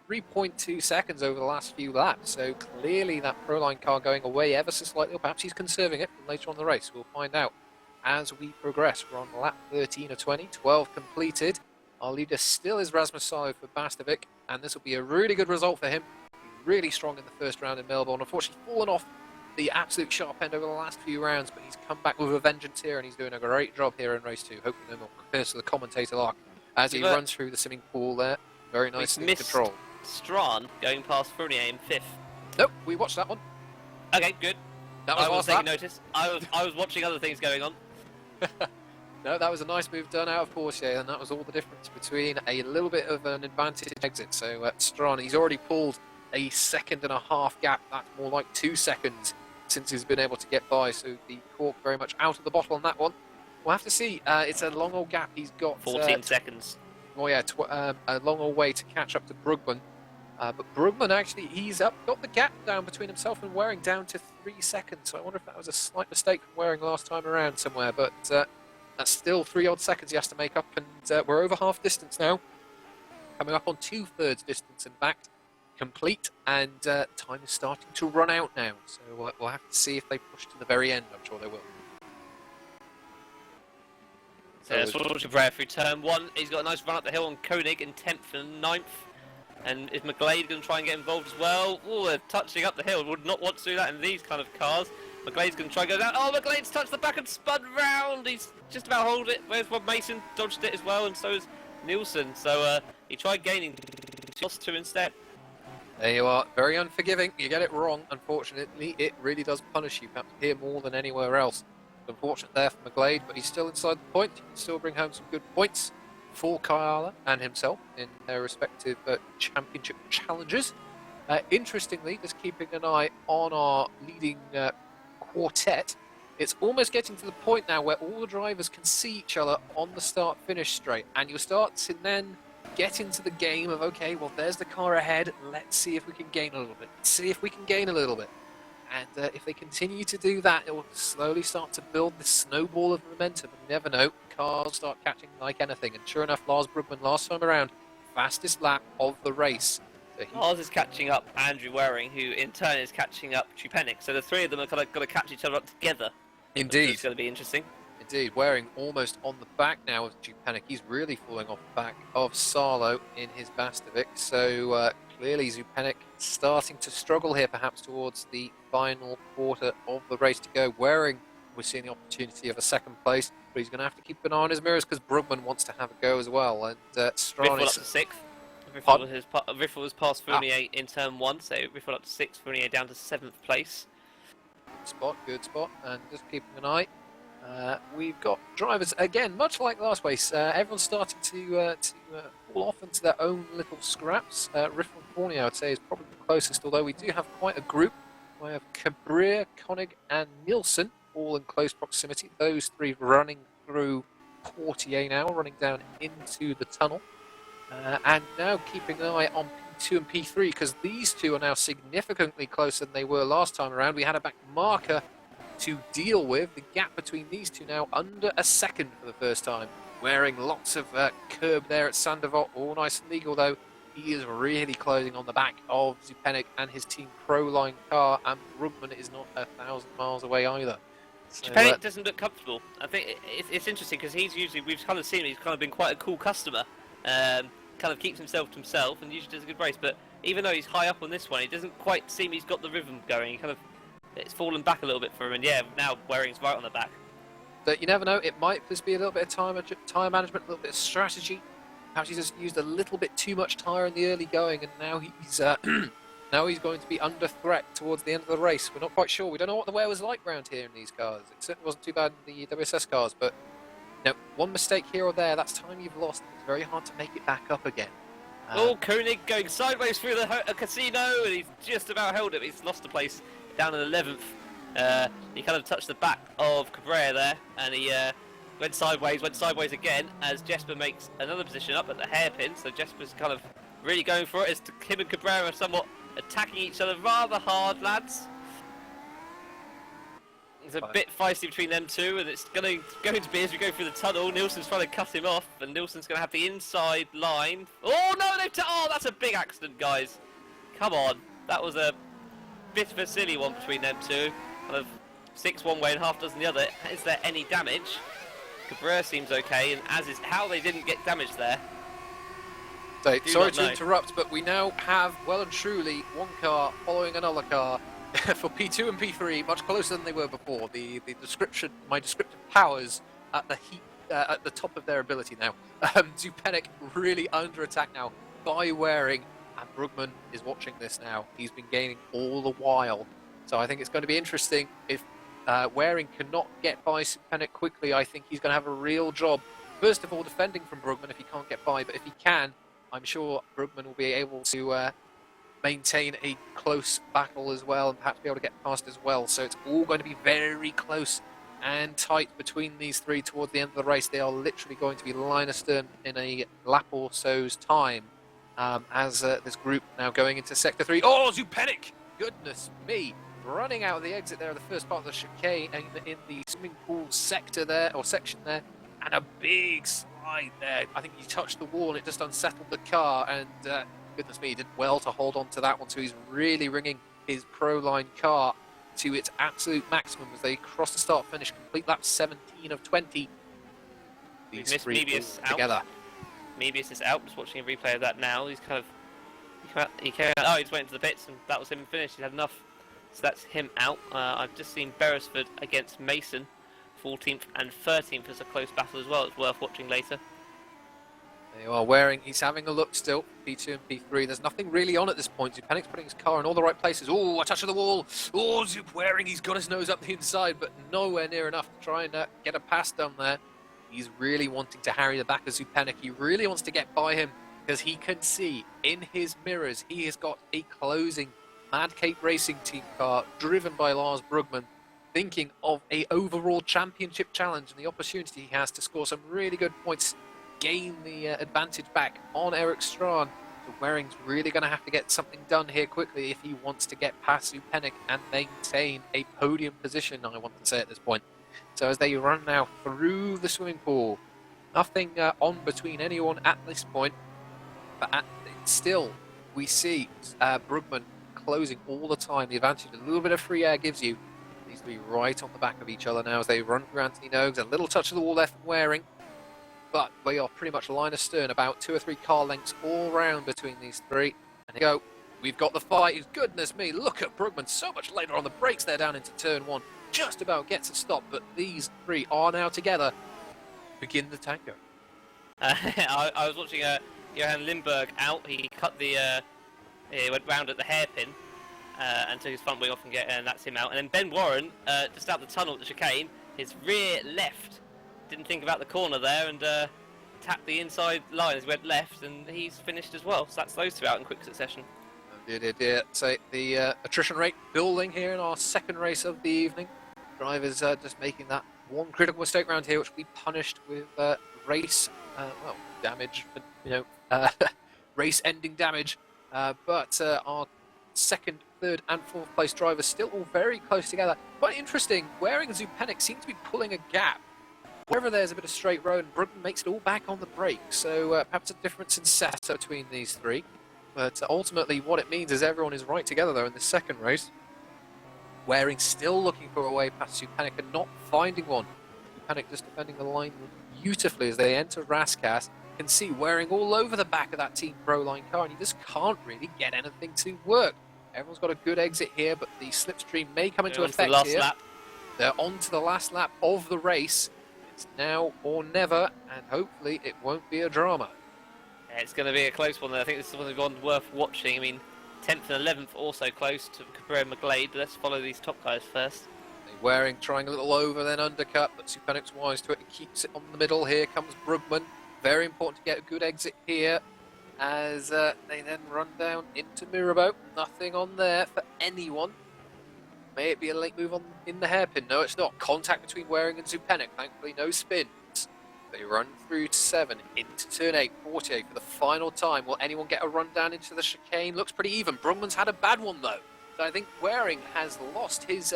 3.2 seconds over the last few laps. So clearly that Proline car going away ever so slightly, or perhaps he's conserving it for later on in the race. We'll find out as we progress. We're on lap 13 of 20, 12 completed. Our leader still is Rasmus Salo for Bastovic, and this will be a really good result for him. Really strong in the first round in Melbourne. Unfortunately, fallen off the absolute sharp end over the last few rounds, but he's come back with a vengeance here, and he's doing a great job here in race 2. Hopefully no more compares to the commentator Lark as he runs through the swimming pool there. Very nicely controlled. Strawn going past Fournier in 5th. Nope, we watched that one. Okay, good. That was I was taking notice. I was watching other things going on. No, that was a nice move done out of Porsche, and that was all the difference between a little bit of an advantage exit. So Strawn, he's already pulled a 1.5 second gap. That's more like 2 seconds since he's been able to get by. So the cork very much out of the bottle on that one. We'll have to see. It's a long old gap. He's got 14 seconds. Oh yeah, a long old way to catch up to Brugman. But Brugman actually, he's got the gap down between himself and Waring down to 3 seconds. So I wonder if that was a slight mistake from Waring last time around somewhere. But that's still 3 odd seconds he has to make up, and we're over half distance now. Coming up on 2/3 distance, in fact, complete, and time is starting to run out now. So we'll have to see if they push to the very end. I'm sure they will. So Swordship Rare through turn 1. He's got a nice run up the hill on Koenig in 10th and 9th. And is McGlade going to try and get involved as well? Oh, they're touching up the hill. Would not want to do that in these kind of cars. McGlade's going to try and go down. Oh, McGlade's touched the back and spun round. He's just about hold it. Where's Rob Mason? Dodged it as well, and so is Nielsen. So he tried gaining, lost 2 instead. There you are. Very unforgiving. You get it wrong, unfortunately. It really does punish you, perhaps here more than anywhere else. Unfortunate there for McGlade, but he's still inside the point. He can still bring home some good points for Kyala and himself in their respective championship challenges. Interestingly, just keeping an eye on our leading quartet, it's almost getting to the point now where all the drivers can see each other on the start-finish straight, and you'll start to then get into the game of, okay, well, there's the car ahead, let's see if we can gain a little bit, see if we can gain a little bit. And if they continue to do that, it will slowly start to build this snowball of momentum. And you never know, cars start catching like anything. And sure enough, Lars Brugman last time around, fastest lap of the race. So Lars is catching up Andrew Waring, who in turn is catching up Chupenik. So the three of them are kind of got to catch each other up together. Indeed. It's going to be interesting. Indeed, Waring almost on the back now of Chupenik. He's really falling off the back of Salo in his Bastovic. So clearly Zupanik starting to struggle here perhaps towards the final quarter of the race to go. Waring, we're seeing the opportunity of a 2nd place, but he's going to have to keep an eye on his mirrors because Brugman wants to have a go as well. And Strawn Riffle up to 6th. Riffle was past Fournier in turn 1, so Riffle up to 6th, Fournier down to 7th place. Good spot, and just keeping an eye. We've got drivers, again, much like last race, everyone's starting to fall off into their own little scraps. Riffle and Fournier, I would say, is probably the closest, although we do have quite a group. We have Cabrera, Koenig and Nielsen, all in close proximity. Those 3 running through Portier now, running down into the tunnel. And now keeping an eye on P2 and P3, because these 2 are now significantly closer than they were last time around. We had a back marker to deal with. The gap between these 2 now under a second for the first time. Wearing lots of curb there at Sandoval, all nice and legal though. He is really closing on the back of Zupanik and his Team Proline car, and Brugman is not 1,000 miles away either. So, Zupanik doesn't look comfortable. I think it's interesting because he's usually, we've kind of seen him, he's kind of been quite a cool customer. Kind of keeps himself to himself and usually does a good race, but even though he's high up on this one, it doesn't quite seem he's got the rhythm going. He kind of, it's fallen back a little bit for him, and yeah, now Waring's right on the back. But you never know, it might just be a little bit of time management, a little bit of strategy. Perhaps he's just used a little bit too much tyre in the early going, and now he's now he's going to be under threat towards the end of the race. We're not quite sure. We don't know what the wear was like around here in these cars. It certainly wasn't too bad in the WSS cars, but Now, one mistake here or there, that's time you've lost. It's very hard to make it back up again. Koenig going sideways through the casino, and he's just about held it. He's lost the place down in 11th. He kind of touched the back of Cabrera there, and he went sideways again as Jesper makes another position up at the hairpin. So Jesper's kind of really going for it. As him and Cabrera are somewhat attacking each other rather hard, lads. It's a bit feisty between them two, and it's going to be as we go through the tunnel. Nilsson's trying to cut him off, and Nilsson's going to have the inside line. Oh no, that's a big accident, guys. Come on, that was a bit of a silly one between them two. Kind of 6 one way and half dozen the other. Is there any damage? Cabrera seems okay, and as is how they didn't get damaged there. So, sorry to interrupt, but we now have well and truly one car following another car. For P2 and P3, much closer than they were before. My descriptive powers at the top of their ability now. Zupenik really under attack now by Waring, and Brugman is watching this now. He's been gaining all the while, so I think it's going to be interesting. If Waring cannot get by Zupenik quickly, I think he's going to have a real job. First of all, defending from Brugman if he can't get by, but if he can, I'm sure Brugman will be able to maintain a close battle as well, and perhaps be able to get past as well. So it's all going to be very close and tight between these three towards the end of the race. They are literally going to be line astern in a lap or so's time, as this group now going into sector 3. Oh, Zupenik! Goodness me! Running out of the exit there of the first part of the chicane in the swimming pool sector there, or section there, and a big slide there. I think he touched the wall and it just unsettled the car, and goodness me, he did well to hold on to that one. So he's really ringing his Pro-Line car to its absolute maximum as they cross the start-finish, complete lap 17 of 20. These three together. Mebius is out. Just watching a replay of that now. He's kind of he came out. Oh, he's went to the pits, and that was him finished. He had enough. So that's him out. I've just seen Beresford against Mason, 14th and 13th as a close battle as well. It's worth watching later. There you are, Waring. He's having a look still. P2 and P3. There's nothing really on at this point. Zupenik's putting his car in all the right places. Oh, a touch of the wall. Oh, Waring. He's got his nose up the inside, but nowhere near enough to try and get a pass down there. He's really wanting to harry the back of Zupenik. He really wants to get by him because he can see in his mirrors he has got a closing Mad Cape Racing Team car driven by Lars Brugman, thinking of a overall championship challenge and the opportunity he has to score some really good points, gain the advantage back on Eric Strachan. So Waring's really going to have to get something done here quickly if he wants to get past Zupenik and maintain a podium position, I want to say at this point. So as they run now through the swimming pool, nothing on between anyone at this point, but still we see Brugman closing all the time. The advantage a little bit of free air gives you. These three right on the back of each other now as they run through Anthony Nogues. A little touch of the wall there from Waring, but they are pretty much line astern, about 2 or 3 car lengths all round between these three. And here we go. We've got the fight. Goodness me, look at Brugman so much later on the brakes there down into turn 1. Just about gets a stop, but these three are now together. Begin the tango. I was watching Johan Lindberg out. He cut the he went round at the hairpin and took his front wing off, and that's him out. And then Ben Warren, just out the tunnel at the chicane, his rear left, didn't think about the corner there and tapped the inside line as he went left, and he's finished as well. So that's those two out in quick succession. Yeah. So the attrition rate building here in our second race of the evening. Drivers just making that one critical mistake round here, which will be punished with race damage, race-ending damage. But our second, third, and fourth place drivers still all very close together. Quite interesting. Waring and Zupenik seem to be pulling a gap. Wherever there's a bit of straight road, and Brugman makes it all back on the brake. So perhaps a difference in setup between these three. But ultimately, what it means is everyone is right together, though, in the second race. Waring still looking for a way past Zupenik and not finding one. Zupenik just defending the line beautifully as they enter Raskas. You can see Waring all over the back of that Team Pro-Line car, and you just can't really get anything to work. Everyone's got a good exit here, but the slipstream may come into effect here. Lap. They're on to the last lap of the race. It's now or never, and hopefully it won't be a drama. It's going to be a close one. I think this is one worth watching. I mean, 10th and 11th also close to Cabrera and McGlade, but let's follow these top guys first. Waring trying a little over, then undercut, but Supanic's wise to it. He keeps it on the middle. Here comes Brugman. Very important to get a good exit here as they then run down into Mirabeau. Nothing on there for anyone. May it be a late move on in the hairpin? No, it's not. Contact between Waring and Zupenic. Thankfully, no spins. They run through to 7, into turn 8, 48 for the final time. Will anyone get a run down into the chicane? Looks pretty even. Brugman's had a bad one, though. So I think Waring has lost his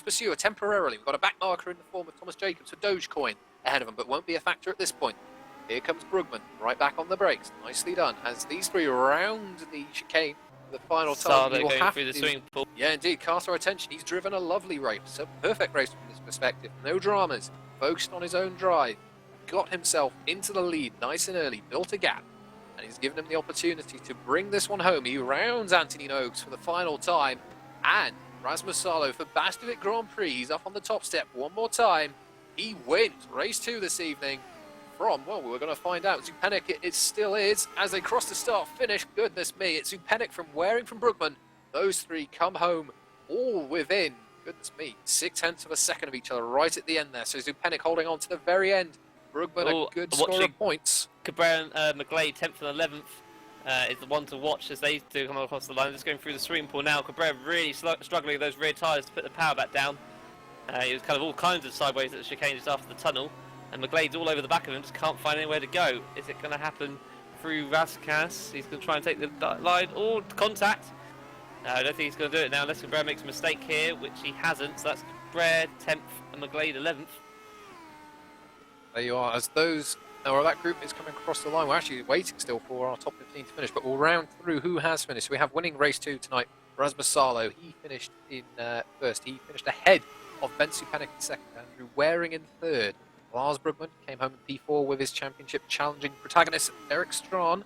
pursuer temporarily. We've got a back marker in the form of Thomas Jacobs for Dogecoin ahead of him, but won't be a factor at this point. Here comes Brugman, right back on the brakes. Nicely done. As these three round the chicane for the final time, Started going through the swimming pool. Yeah, indeed. Cast our attention. He's driven a lovely race. A perfect race from this perspective. No dramas. Focused on his own drive. Got himself into the lead nice and early. Built a gap. And he's given him the opportunity to bring this one home. He rounds Anthony Noakes for the final time. And Rasmus Salo for Bastavik Grand Prix. He's up on the top step one more time. He wins race 2 this evening from, well, we're going to find out. Zupenic it still is as they cross the start finish. Goodness me, it's Zupenic from Waring from Brugman. Those three come home all within, goodness me, 0.6 of a second of each other right at the end there. So Zupenic holding on to the very end. Brugman a good score of points. Cabrera and McGlade 10th and 11th is the one to watch as they do come across the line. Just going through the swimming pool now. Cabrera really struggling with those rear tyres to put the power back down. He was kind of all kinds of sideways at the chicane just after the tunnel. And McGlade's all over the back of him, just can't find anywhere to go. Is it going to happen through Raskas? He's going to try and take the line. Or contact. No, I don't think he's going to do it now unless Cabrera makes a mistake here, which he hasn't. So that's Cabrera 10th and McGlade 11th. There you are. As those, or that group is coming across the line. We're actually waiting still for our top 15 to finish, but we'll round through who has finished. So we have winning race 2 tonight. Rasmus Salo, he finished in first. He finished ahead of Ben Supanik in second. Andrew Waring in third. Lars Brugman came home in P4 with his championship challenging protagonist Eric Strawn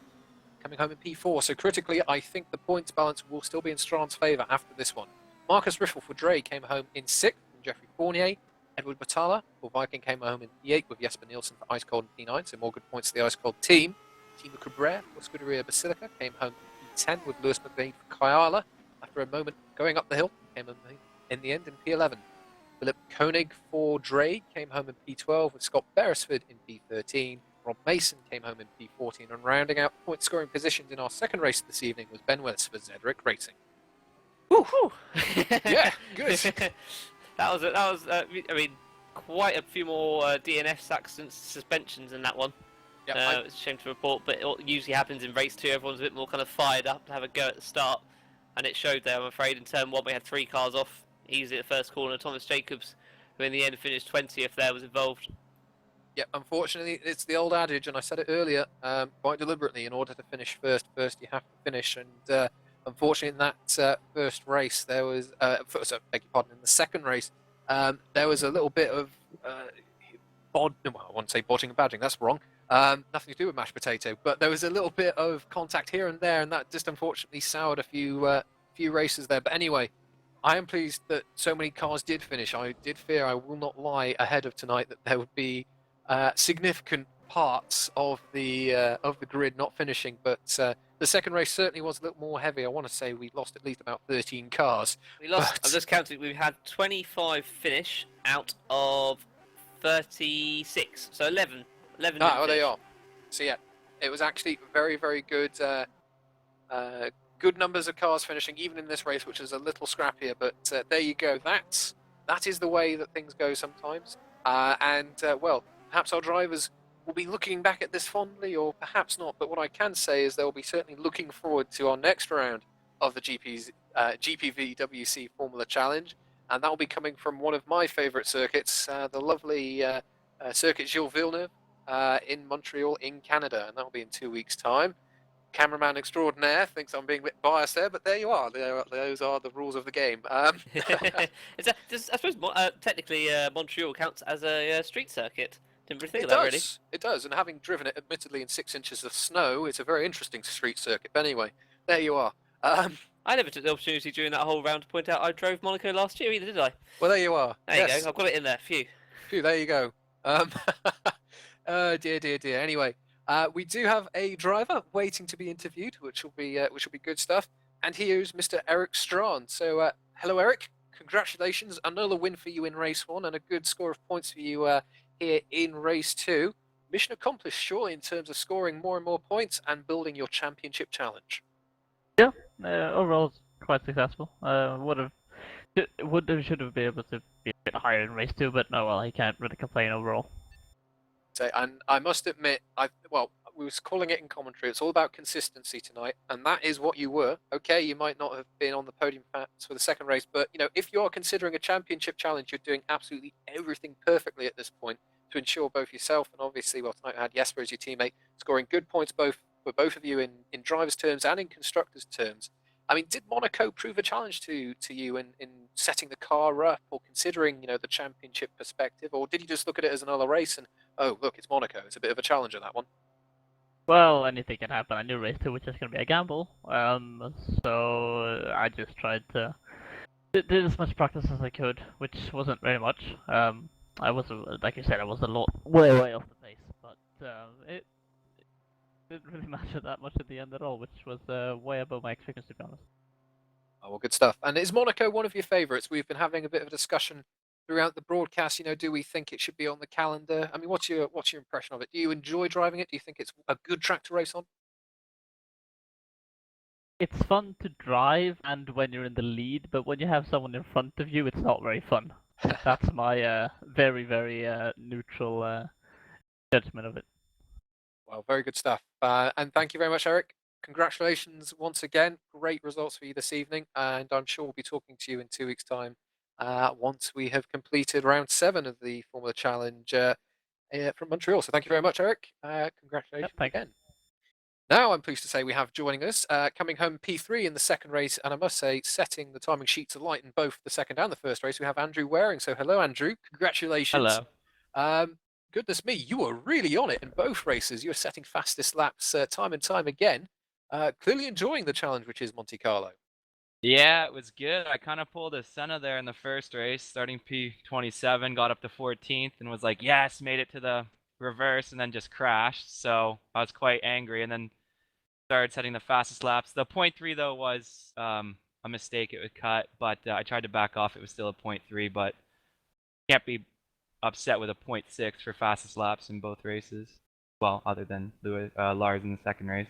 coming home in P4. So critically, I think the points balance will still be in Strawn's favour after this one. Marcus Riffle for Dre came home in 6th from Jeffrey Fournier. Edward Batala for Viking came home in P8 with Jesper Nielsen for Ice Cold in P9, so more good points to the Ice Cold team. Timo Cabrera for Scuderia Basilica came home in P10 with Lewis McVeigh for Kyala. After a moment going up the hill, came home in the end in P11. Philip Koenig for Dre came home in P12 with Scott Beresford in P13. Rob Mason came home in P14, and rounding out point scoring positions in our second race this evening was Ben Willis for Zedric Racing. Woo! Yeah, good. That was I mean, quite a few more DNF accidents, suspensions in that one. Yeah, It's a shame to report, but it usually happens in race 2. Everyone's a bit more kind of fired up to have a go at the start, and it showed there, I'm afraid. In turn 1, we had 3 cars off easily at the first corner. Thomas Jacobs, who in the end finished 20th there, was involved. Yeah, unfortunately, it's the old adage, and I said it earlier quite deliberately, in order to finish first you have to finish. And unfortunately, in that first race, there was, beg your pardon, in the second race, there was a little bit of, I want to say bodging and badging, that's wrong. Nothing to do with mashed potato, but there was a little bit of contact here and there, and that just unfortunately soured a few races there. But anyway, I am pleased that so many cars did finish. I did fear, I will not lie, ahead of tonight that there would be significant parts of the grid not finishing, but the second race certainly was a little more heavy. I want to say we lost at least about 13 cars. We lost, I'm just counting, we had 25 finish out of 36, so 11 Oh, there you are. So yeah, it was actually very, very good. Good numbers of cars finishing, even in this race, which is a little scrappier. But there you go. That is the way that things go sometimes. Well, perhaps our drivers will be looking back at this fondly, or perhaps not. But what I can say is they'll be certainly looking forward to our next round of the GPVWC Formula Challenge, and that will be coming from one of my favourite circuits, the lovely circuit Gilles Villeneuve in Montreal, in Canada, and that will be in 2 weeks' time. Cameraman extraordinaire thinks I'm being a bit biased there, but there you are. Those are the rules of the game. I suppose technically Montreal counts as a street circuit. Didn't really think of that, that, really. It does, and having driven it admittedly in 6 inches of snow, it's a very interesting street circuit. But anyway, there you are. I never took the opportunity during that whole round to point out I drove Monaco last year either, did I? Well, there you are. There you go. I've got it in there. Phew, there you go. Dear. Anyway. We do have a driver waiting to be interviewed, which will be good stuff. And here's Mr. Eric Strawn. So, hello, Eric. congratulations. Another win for you in race 1 and a good score of points for you here in race 2. Mission accomplished, surely, in terms of scoring more and more points and building your championship challenge. Yeah, overall it's quite successful. Should have been able to be a bit higher in race 2, but no, well, he can't really complain overall. So, and I must admit, we was calling it in commentary. It's all about consistency tonight, and that is what you were. Okay, you might not have been on the podium perhaps for the second race, but if you are considering a championship challenge, you're doing absolutely everything perfectly at this point to ensure both yourself and obviously, well, tonight I had Jesper as your teammate, scoring good points for both of you in drivers' terms and in constructors' terms. I mean, did Monaco prove a challenge to you in setting the car up, or considering the championship perspective, or did you just look at it as another race and oh look, it's Monaco, it's a bit of a challenge on that one? Well, anything can happen. I knew race 2 was just going to be a gamble, so I just tried to did as much practice as I could, which wasn't very much. I was, like you said, I was a lot way off the pace, but it didn't really matter that much at the end at all, which was way above my expectations, to be honest. Oh, well, good stuff. And is Monaco one of your favourites? We've been having a bit of a discussion throughout the broadcast. Do we think it should be on the calendar? I mean, what's your impression of it? Do you enjoy driving it? Do you think it's a good track to race on? It's fun to drive and when you're in the lead, but when you have someone in front of you, it's not very fun. That's my very, very neutral judgment of it. Well, very good stuff. And thank you very much, Eric. Congratulations once again. Great results for you this evening. And I'm sure we'll be talking to you in 2 weeks' time once we have completed round 7 of the Formula Challenge from Montreal. So thank you very much, Eric. Congratulations again. Now I'm pleased to say we have joining us, coming home P3 in the second race, and I must say, setting the timing sheets alight in both the second and the first race, we have Andrew Waring. So hello, Andrew. Congratulations. Hello. Goodness me, you were really on it in both races. You were setting fastest laps time and time again. Clearly enjoying the challenge, which is Monte Carlo. Yeah, it was good. I kind of pulled a Senna there in the first race, starting P27, got up to 14th, and was like, yes, made it to the reverse, and then just crashed. So I was quite angry, and then started setting the fastest laps. The 0.3, though, was a mistake. It was cut, but I tried to back off. It was still a 0.3, but can't be upset with a 0.6 for fastest laps in both races. Well, other than Lars in the second race.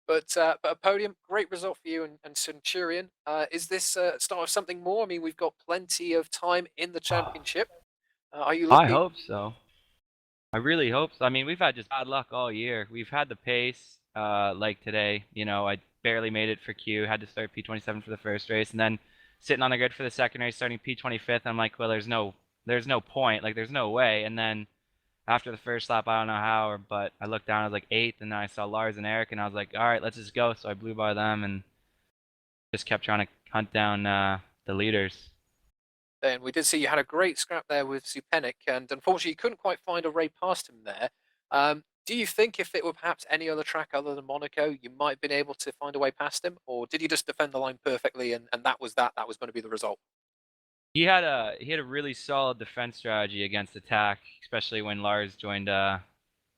But a podium, great result for you and Centurion. Is this start of something more? I mean, we've got plenty of time in the championship. Are you looking? I hope so. I really hope so. I mean, we've had just bad luck all year. We've had the pace, like today. I barely made it for Q. Had to start P27 for the first race, and then sitting on the grid for the second race, starting P25th. I'm like, well, there's no point. Like, there's no way. And then after the first lap, I don't know how, but I looked down, I was like 8th, and then I saw Lars and Eric, and I was like, all right, let's just go. So I blew by them and just kept trying to hunt down the leaders. And we did see you had a great scrap there with Zupenik, and unfortunately you couldn't quite find a ray past him there. Do you think if it were perhaps any other track other than Monaco, you might have been able to find a way past him, or did you just defend the line perfectly and that was going to be the result? He had a really solid defense strategy against attack, especially when Lars joined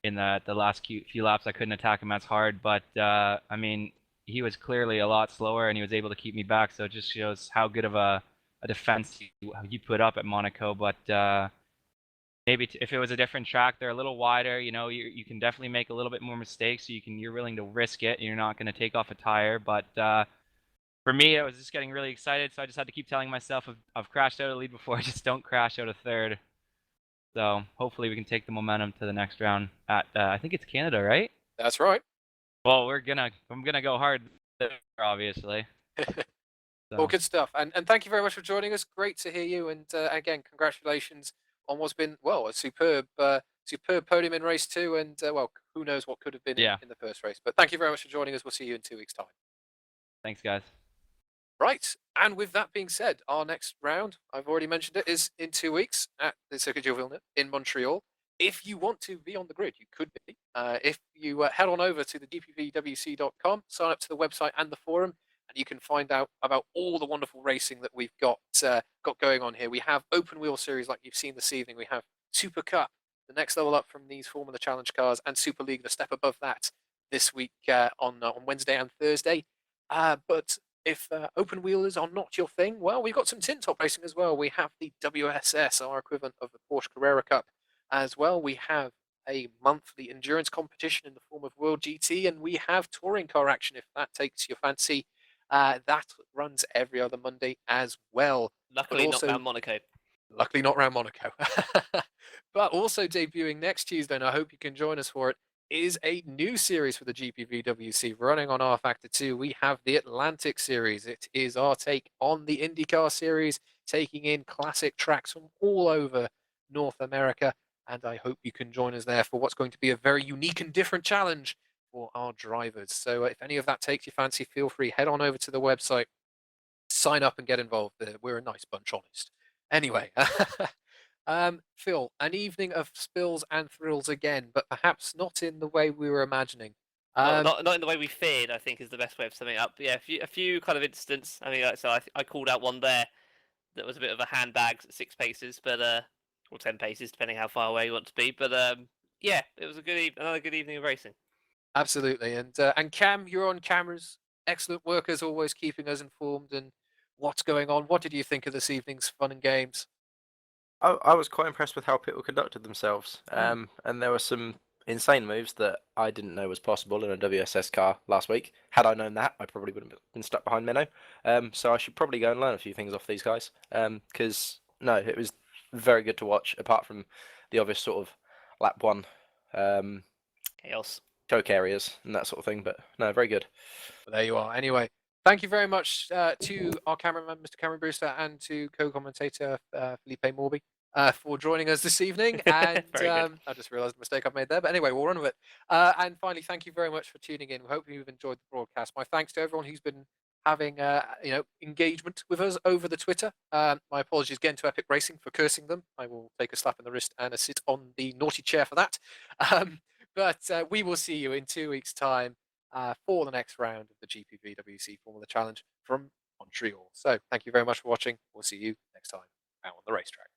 in the last few laps. I couldn't attack him as hard, but I mean, he was clearly a lot slower and he was able to keep me back, so it just shows how good of a defense you put up at Monaco. But maybe if it was a different track, they're a little wider, you can definitely make a little bit more mistakes, so you're willing to risk it and you're not going to take off a tire. But for me, I was just getting really excited, so I just had to keep telling myself I've crashed out of the lead before, just don't crash out of third. So hopefully we can take the momentum to the next round at I think it's Canada, right? That's right. Well, I'm gonna go hard there, obviously. Well, good stuff, and thank you very much for joining us. Great to hear you, and again, congratulations on what's been a superb podium in race 2, and who knows what could have been in the first race. But thank you very much for joining us. We'll see you in 2 weeks' time. Thanks, guys. Right, and with that being said, our next round, I've already mentioned it, is in 2 weeks at the Circuit de Villeneuve in Montreal. If you want to be on the grid, you could be. If you head on over to the gpvwc.com, sign up to the website and the forum, and you can find out about all the wonderful racing that we've got going on here. We have open wheel series like you've seen this evening. We have Super Cup, the next level up from these Formula Challenge cars, and Super League, the step above that, this week on Wednesday and Thursday. But if open wheelers are not your thing, well, we've got some tin top racing as well. We have the WSS, our equivalent of the Porsche Carrera Cup, as well. We have a monthly endurance competition in the form of World GT, and we have touring car action if that takes your fancy. That runs every other Monday as well. Luckily, also, not round Monaco. Luckily, not round Monaco. But also debuting next Tuesday, and I hope you can join us for it, is a new series for the GPVWC running on R Factor 2. We have the Atlantic Series. It is our take on the IndyCar Series, taking in classic tracks from all over North America. And I hope you can join us there for what's going to be a very unique and different challenge for our drivers. So if any of that takes your fancy, feel free, head on over to the website, sign up and get involved. We're a nice bunch, honest. Anyway, Phil, an evening of spills and thrills again, but perhaps not in the way we were imagining. Not in the way we feared, I think, is the best way of summing it up. But yeah, a few kind of incidents. I mean, I called out one there that was a bit of a handbag at 6 paces, but or 10 paces, depending how far away you want to be. But yeah, it was another good evening of racing. Absolutely, and Cam, you're on cameras. Excellent work as always, keeping us informed and what's going on. What did you think of this evening's fun and games? I was quite impressed with how people conducted themselves. And there were some insane moves that I didn't know was possible in a WSS car last week. Had I known that, I probably wouldn't have been stuck behind Minnow. So I should probably go and learn a few things off these guys. Because no, it was very good to watch. Apart from the obvious sort of lap one Chaos. choke areas and that sort of thing. But no, very good. But there you are. Anyway, thank you very much to our cameraman, Mr. Cameron Brewster, and to co-commentator Felipe Morby for joining us this evening. And I just realised the mistake I've made there. But anyway, we'll run with it. And finally, thank you very much for tuning in. We hope you've enjoyed the broadcast. My thanks to everyone who's been having engagement with us over the Twitter. My apologies again to Epic Racing for cursing them. I will take a slap in the wrist and a sit on the naughty chair for that. But we will see you in 2 weeks' time for the next round of the GPVWC Formula Challenge from Montreal. So thank you very much for watching. We'll see you next time out on the racetrack.